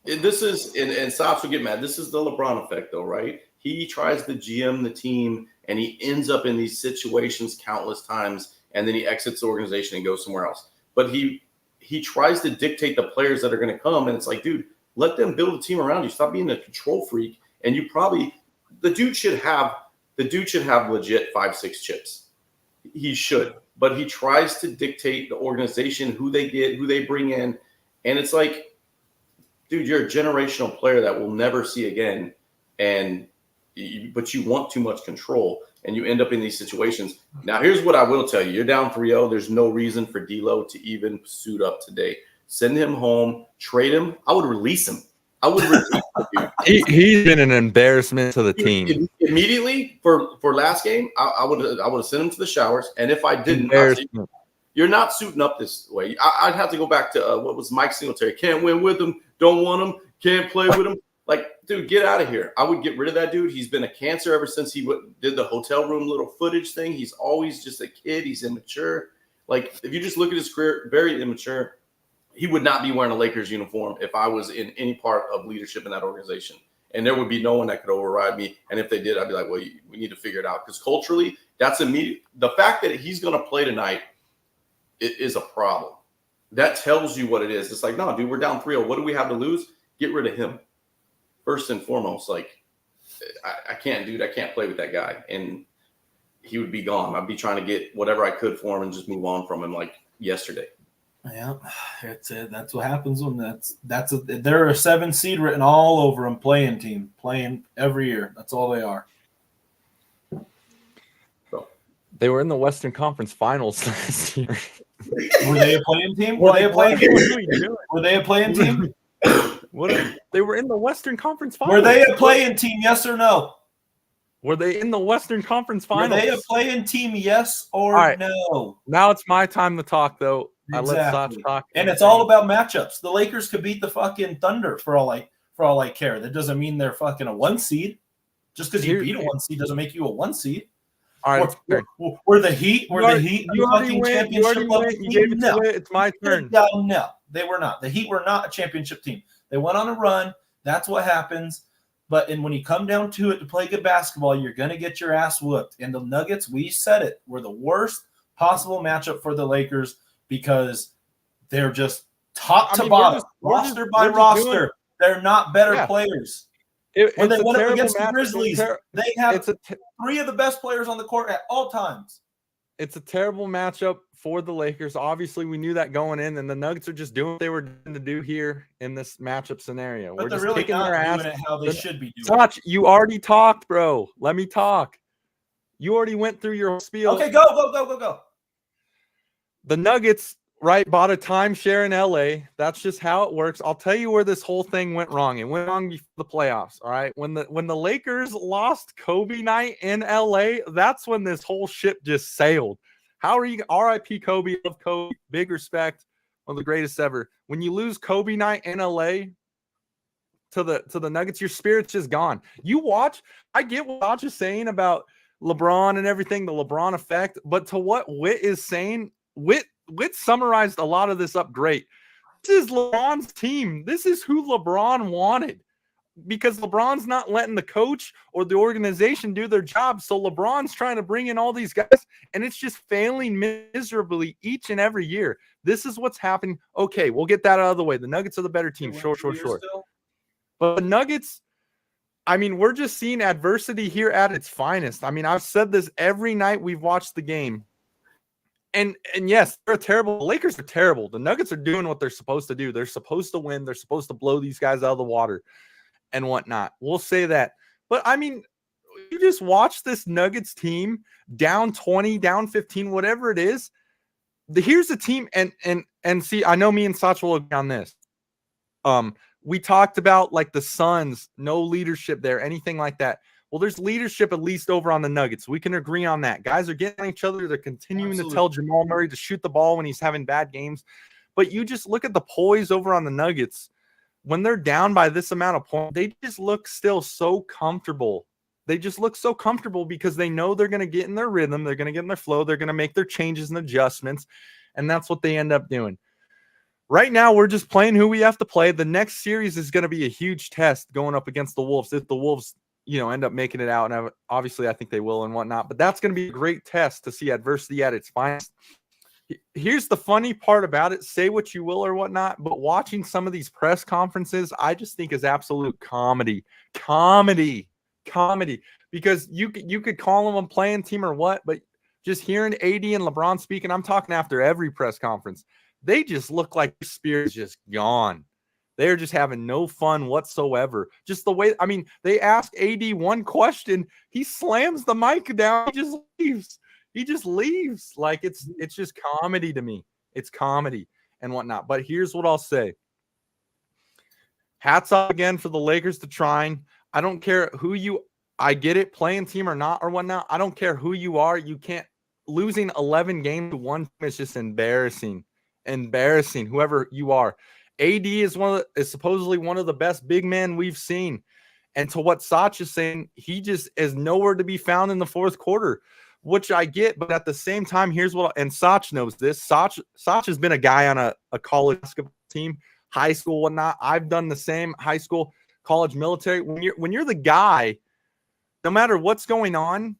this is, and Sops will get mad. This is the LeBron effect, though, right? He tries to GM the team, and he ends up in these situations countless times, and then he exits the organization and goes somewhere else. But he tries to dictate the players that are going to come, and it's like, dude, let them build a team around you. Stop being a control freak. And the dude should have legit 5-6 chips. He should. But he tries to dictate the organization, who they get, who they bring in, and it's like, dude, you're a generational player that we'll never see again, but you want too much control, and you end up in these situations. Now, here's what I will tell you. You're down 3-0. There's no reason for D'Lo to even suit up today. Send him home. Trade him. I would release him. I would release him. He's been an embarrassment to the team. Immediately for last game, I would have sent him to the showers, and if I didn't, you're not suiting up this way. I'd have to go back to what was Mike Singletary. Can't win with him. Don't want him. Can't play with him. Like, dude, get out of here. I would get rid of that dude. He's been a cancer ever since he did the hotel room little footage thing. He's always just a kid. He's immature. Like, if you just look at his career, very immature. He would not be wearing a Lakers uniform if I was in any part of leadership in that organization. And there would be no one that could override me. And if they did, I'd be like, well, we need to figure it out. Because culturally, that's immediate. The fact that he's going to play tonight is a problem. That tells you what it is. It's like, no, dude, we're down 3-0. What do we have to lose? Get rid of him. First and foremost, like, I can't, dude. I can't play with that guy. And he would be gone. I'd be trying to get whatever I could for him and just move on from him like yesterday. Yeah, that's it. That's what happens when they're a 7 seed written all over them, playing team, playing every year. That's all they are. So they were in the Western Conference Finals last year. Were they a playing team? Were they a playing team? Were they a playing team? They were in the Western Conference Finals. Were they a playing team? Yes or no? Were they in the Western Conference Finals? Were they a playing team? Yes or no? Now it's my time to talk, though. Exactly. I let Sox talk, and it's all about matchups. The Lakers could beat the fucking Thunder for all I care. That doesn't mean they're fucking a 1 seed. Just because you beat a 1 seed doesn't make you a 1 seed. All right, were the Heat? You already win. You gave it to it. It's my turn. No, they were not. The Heat were not a championship team. They went on a run. That's what happens. But when you come down to it to play good basketball, you're going to get your ass whooped. And the Nuggets, we said it, were the worst possible matchup for the Lakers because they're just top to bottom, roster by roster. They're not better players. When they went up against the Grizzlies, they have three of the best players on the court at all times. It's a terrible matchup for the Lakers. Obviously, we knew that going in, and the Nuggets are just doing what they were doing to do here in this matchup scenario. But we're they're just really kicking not their ass. doing it how they should be doing Touch, you already talked, bro. Let me talk. You already went through your spiel. Okay, go. The Nuggets, right, bought a timeshare in LA. That's just how it works. I'll tell you where this whole thing went wrong. It went wrong before the playoffs. All right. When the Lakers lost Kobe night in LA, that's when this whole ship just sailed. How are you? RIP Kobe, love Kobe, big respect, one of the greatest ever. When you lose Kobe night in LA to the Nuggets, your spirit's just gone. You watch, I get what Josh is saying about LeBron and everything, the LeBron effect, but to what Witt is saying, Witt summarized a lot of this up great. This is LeBron's team. This is who LeBron wanted because LeBron's not letting the coach or the organization do their job. So LeBron's trying to bring in all these guys, and it's just failing miserably each and every year. This is what's happening. Okay, we'll get that out of the way. The Nuggets are the better team. Sure. But the Nuggets, I mean, we're just seeing adversity here at its finest. I mean, I've said this every night we've watched the game. And yes, they're terrible. The Lakers are terrible. The Nuggets are doing what they're supposed to do. They're supposed to win. They're supposed to blow these guys out of the water and whatnot. We'll say that. But, I mean, you just watch this Nuggets team down 20, down 15, whatever it is. Here's the team. And see, I know me and Sach will look on this. We talked about, like, the Suns, no leadership there, anything like that. Well, there's leadership at least over on the Nuggets. We can agree on that. Guys are getting at each other. They're continuing to tell Jamal Murray to shoot the ball when he's having bad games. But you just look at the poise over on the Nuggets. When they're down by this amount of points, they just look still so comfortable. They just look so comfortable because they know they're going to get in their rhythm. They're going to get in their flow. They're going to make their changes and adjustments. And that's what they end up doing. Right now, we're just playing who we have to play. The next series is going to be a huge test going up against the Wolves. If the Wolves, end up making it out, and obviously I think they will and whatnot, but that's going to be a great test to see adversity at its finest. Here's the funny part about it. Say what you will or whatnot, but watching some of these press conferences, I just think is absolute comedy, because you could call them a playing team or what, but just hearing AD and LeBron speaking, I'm talking after every press conference, they just look like their spirit's just gone. They're just having no fun whatsoever. Just the way, I mean, they ask AD one question, he slams the mic down, he just leaves. Like it's just comedy to me. It's comedy and whatnot. But here's what I'll say. Hats off again for the Lakers to trying. I don't care I get it, playing team or not or whatnot. I don't care who you are. You can't, losing 11 games to one team is just embarrassing, whoever you are. AD is supposedly one of the best big men we've seen. And to what Sach is saying, he just is nowhere to be found in the fourth quarter, which I get. But at the same time, here's what, and Sach knows this. Sach has been a guy on a college basketball team, high school, whatnot. I've done the same, high school, college, military. When you're the guy, no matter what's going on,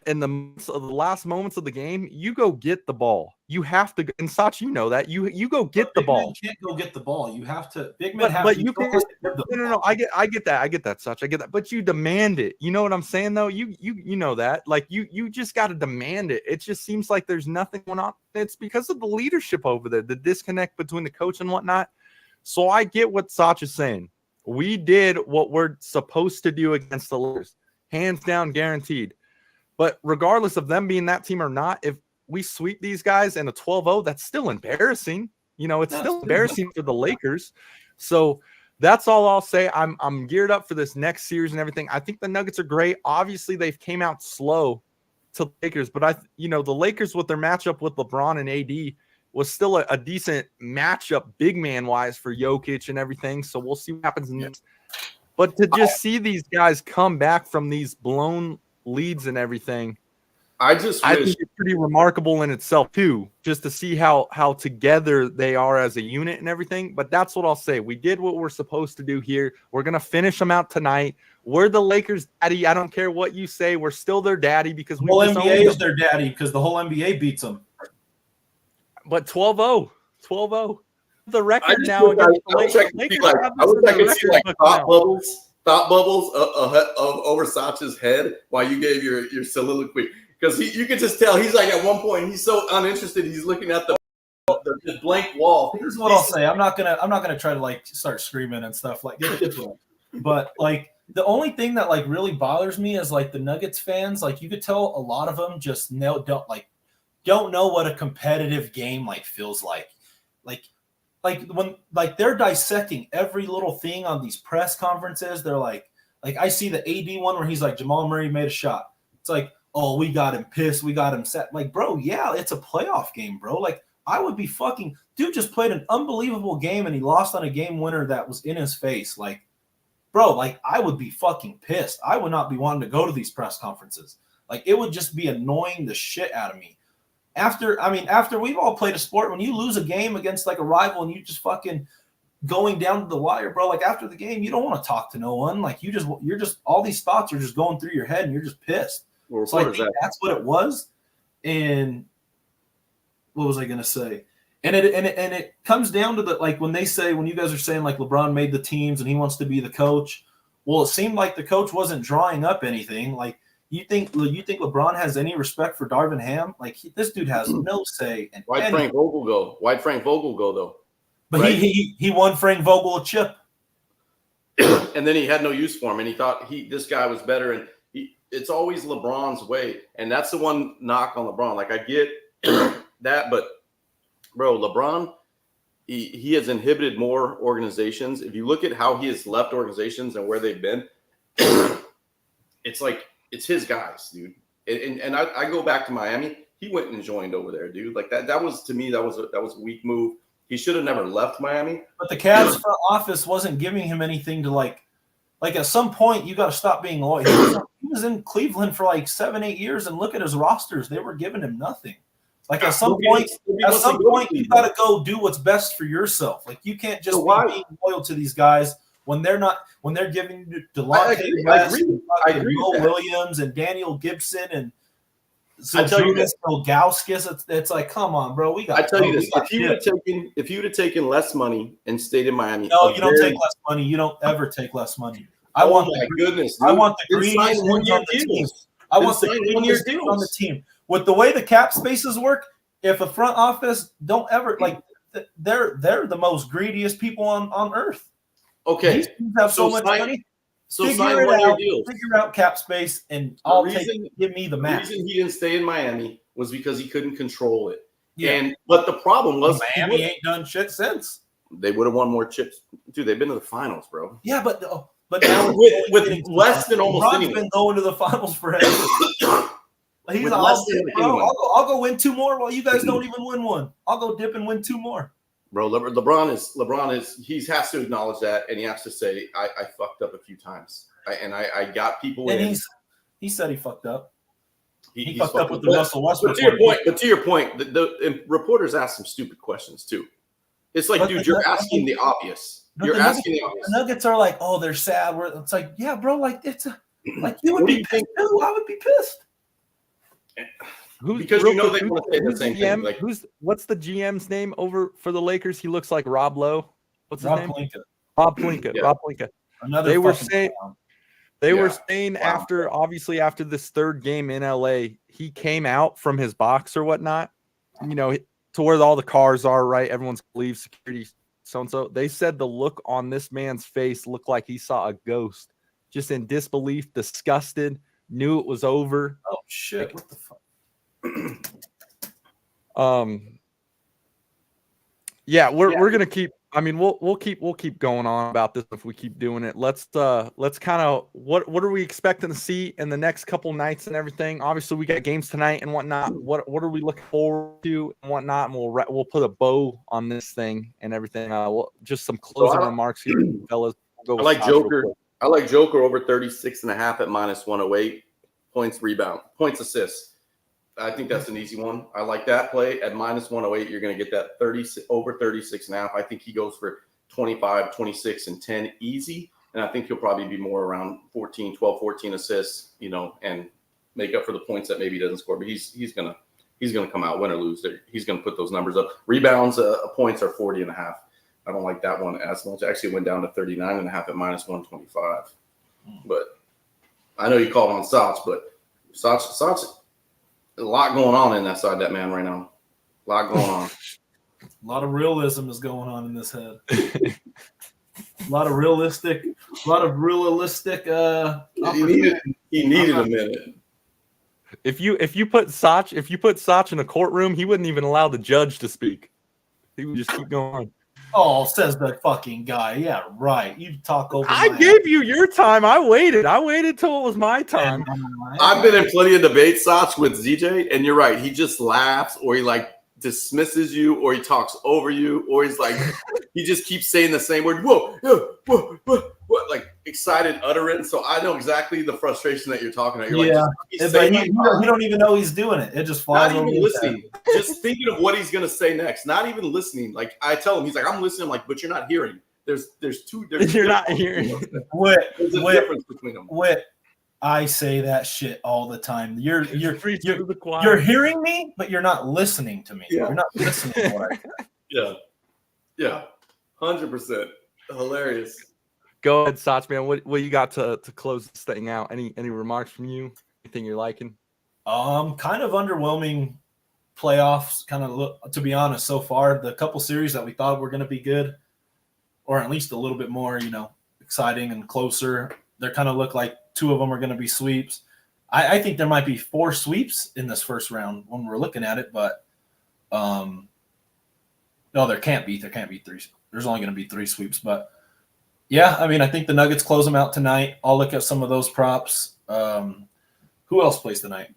in the last moments of the game, you go get the ball. You have to, and Sach, you know that. You go get the ball. You can't go get the ball. You have to. Big men have but to. You can. No. I get that, Sach. I get that. But you demand it. You know what I'm saying, though. You know that. Like you just got to demand it. It just seems like there's nothing going on. It's because of the leadership over there, the disconnect between the coach and whatnot. So I get what Sach is saying. We did what we're supposed to do against the Lakers, hands down, guaranteed. But regardless of them being that team or not, if we sweep these guys in a 12-0, that's still embarrassing. It's still embarrassing for the Lakers. So that's all I'll say. I'm geared up for this next series and everything. I think the Nuggets are great. Obviously, they've came out slow to the Lakers, but the Lakers with their matchup with LeBron and AD was still a decent matchup, big man wise, for Jokic and everything. So we'll see what happens next. But to just see these guys come back from these blown leads and everything, I just I wish think it's pretty remarkable in itself too, just to see how together they are as a unit and everything. But that's what I'll say. We did what we're supposed to do here. We're gonna finish them out tonight. We're the Lakers' daddy. I don't care what you say. We're still their daddy because The we whole just NBA owned is them. their daddy because the whole NBA beats them. But 12-0. 12-0. The I record just now wish against the I wish I Lakers. could see Lakers like have I this wish in I their could see record like book thought now. bubbles over Sach's head while you gave your soliloquy, because you could just tell he's like at one point he's so uninterested, he's looking at the blank wall. Here's what I'll say. I'm not gonna try to like start screaming and stuff like that. But like the only thing that like really bothers me is like the Nuggets fans. Like you could tell a lot of them just don't know what a competitive game like feels like. Like when like they're dissecting every little thing on these press conferences. They're like I see the AD one where he's like Jamal Murray made a shot. It's like, oh, we got him pissed, we got him set. Like, bro, yeah, it's a playoff game, bro. Like I would be fucking dude just played an unbelievable game and he lost on a game winner that was in his face. Like, bro, like I would be fucking pissed. I would not be wanting to go to these press conferences. Like it would just be annoying the shit out of me. After we've all played a sport, when you lose a game against like a rival and you just fucking going down to the wire, bro, like after the game, you don't want to talk to no one. Like you're just all these thoughts are just going through your head and you're just pissed. Well, So I think that's what it was. And what was I gonna say? And it comes down to the like when you guys are saying like LeBron made the teams and he wants to be the coach. Well, it seemed like the coach wasn't drawing up anything. Like you think LeBron has any respect for Darvin Ham? Like this dude has no say. Why'd Frank Vogel go? Why'd Frank Vogel go though? But right? he won Frank Vogel a chip. And then he had no use for him, and he thought this guy was better. And it's always LeBron's way, and that's the one knock on LeBron. Like I get that, but bro, LeBron, he has inhibited more organizations. If you look at how he has left organizations and where they've been, it's like it's his guys, dude. And I go back to Miami. He went and joined over there, dude. Like that was to me that was a weak move. He should have never left Miami. But the Cavs front office wasn't giving him anything to like at some point you got to stop being loyal. He was in Cleveland for like 7-8 years, and look at his rosters. They were giving him nothing. Like at some point you got to go do what's best for yourself. Like you can't just be being loyal to these guys when they're giving you Delonte West, Mo Williams, and Daniel Gibson and Zydrunas Ilgauskas. It's like, come on, bro. I tell you this: if you would have taken less money and stayed in Miami, no, you don't take less money. You don't ever take less money. I want the greeniest on the team. I want the greeniest on the team. With the way the cap spaces work, if a front office don't ever like, they're the most greediest people on earth. Okay, these teams have so much money. So sign 1 year deals. Figure out cap space, and give me the match. The reason he didn't stay in Miami was because he couldn't control it. Yeah. But the problem was Miami ain't done shit since. They would have won more chips, dude. They've been to the finals, bro. Yeah, but now with less than almost anyone. Been going to the finals forever. He's I'll go win 2 more while you guys don't even win one. I'll go dip and win 2 more. Bro, LeBron is he has to acknowledge that, and he has to say I fucked up a few times, I got people and in. He said he fucked up. He fucked up with the Russell Westbrook. But to your point, the reporters ask some stupid questions too. It's like, dude, you're asking the obvious. You're asking the obvious. The Nuggets are like, oh, they're sad. It's like, yeah, bro, like it's like you would be pissed too. I would be pissed. Because you know they want to say the same thing. Like, what's the GM's name over for the Lakers? He looks like Rob Lowe. What's his name? Rob Pelinka. Yeah. Rob Pelinka. They were saying after this third game in LA, he came out from his box or whatnot, to where all the cars are, right? Everyone's leave security, so. They said the look on this man's face looked like he saw a ghost, just in disbelief, disgusted, knew it was over. Oh shit! What the fuck? Yeah, we're gonna keep. I mean, we'll keep going on about this if we keep doing it. Let's kind of what are we expecting to see in the next couple nights and everything. Obviously, we got games tonight and whatnot. What are we looking forward to and whatnot? And we'll put a bow on this thing and everything. Just some closing remarks here, fellas. I like Joker. I like Joker over 36.5 at -108 points, rebound, points, assists. I think that's an easy one. I like that play at minus 108. You're going to get that 30 over 36.5. I think he goes for 25, 26, and 10 easy. And I think he'll probably be more around 14, 12, 14 assists, you know, and make up for the points that maybe he doesn't score. But he's gonna come out win or lose. He's gonna put those numbers up. Rebounds, points are 40.5. I don't like that one as much. Actually, it went down to 39.5 at minus 125. But I know you called on Soch, but Soch, a lot going on inside that man right now. A lot going on. A lot of realism is going on in this head. A lot of realistic. He needed a minute. If you put Soch in a courtroom, he wouldn't even allow the judge to speak. He would just keep going. Oh, says the fucking guy. Yeah, right. You talk over. I gave you your time. I waited till it was my time. I've been in plenty of debates, Soch, with ZJ, and you're right. He just laughs, or he like dismisses you, or he talks over you, or he's like he just keeps saying the same word. Whoa, whoa, like excited utterance. So I know exactly the frustration that you're talking about. You're like, you don't even know he's doing it. It just flies. Not even listening, just thinking of what he's gonna say next. Not even listening. Like I tell him, he's like, I'm listening. I'm like, but you're not hearing. There's two. You're not hearing. There's a difference between them. I say that shit all the time. You're You're hearing me, but you're not listening to me. Yeah. You're not listening to what I say. Yeah, 100%. Hilarious. Go ahead, Soch, man. What you got to close this thing out? Any remarks from you? Anything you're liking? Kind of underwhelming playoffs. Kind of look, to be honest, so far the couple series that we thought were going to be good, or at least a little bit more, exciting and closer. They kind of look like two of them are going to be sweeps. I think there might be 4 sweeps in this first round when we're looking at it, but no, there can't be 3. There's only going to be 3 sweeps, but yeah, I mean, I think the Nuggets close them out tonight. I'll look at some of those props. Who else plays tonight?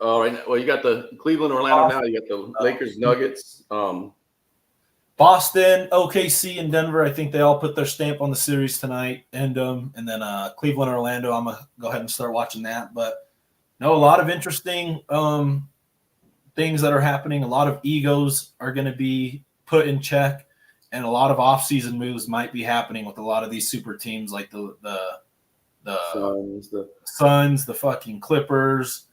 All right. Well, you got the Cleveland, Orlando now. You got the Lakers, Nuggets. Boston, OKC, and Denver. I think they all put their stamp on the series tonight. And then Cleveland, Orlando. I'm gonna go ahead and start watching that. But no, a lot of interesting things that are happening. A lot of egos are going to be put in check, and a lot of offseason moves might be happening with a lot of these super teams, like the Suns, the fucking Clippers.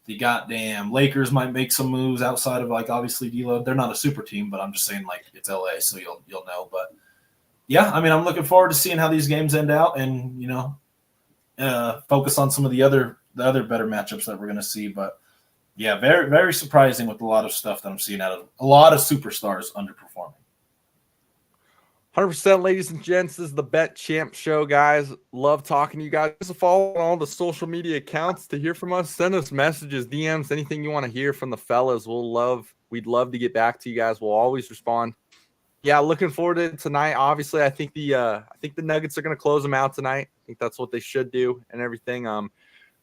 The goddamn Lakers might make some moves outside of, like, obviously D'Lo. They're not a super team, but I'm just saying, like, it's LA, so you'll know. But yeah, I mean, I'm looking forward to seeing how these games end out, and focus on some of the other better matchups that we're going to see. But yeah, very, very surprising with a lot of stuff that I'm seeing out of a lot of superstars underperforming. 100%, ladies and gents. This is the Bet Champ Show, guys. Love talking to you guys. Just follow all the social media accounts to hear from us. Send us messages, DMs, anything you want to hear from the fellas. We'd love to get back to you guys. We'll always respond. Yeah, looking forward to it tonight. Obviously, I think the Nuggets are going to close them out tonight. I think that's what they should do and everything.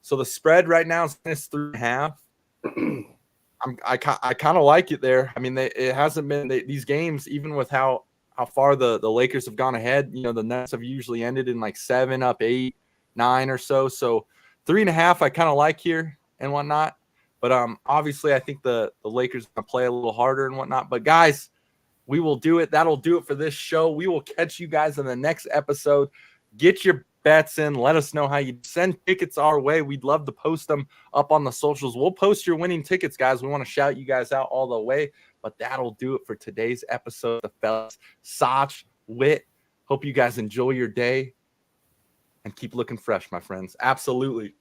So the spread right now is 3.5. I kind of like it there. I mean, it hasn't been these games, even with how far the Lakers have gone ahead. The Nets have usually ended in like 7 up, 8, 9 or so. So 3.5, I kind of like here and whatnot. But obviously, I think the Lakers are going to play a little harder and whatnot. But guys, we will do it. That'll do it for this show. We will catch you guys in the next episode. Get your bets in. Let us know how you send tickets our way. We'd love to post them up on the socials. We'll post your winning tickets, guys. We want to shout you guys out all the way. But that'll do it for today's episode, the fellas. Soch, Wit. Hope you guys enjoy your day and keep looking fresh, my friends. Absolutely.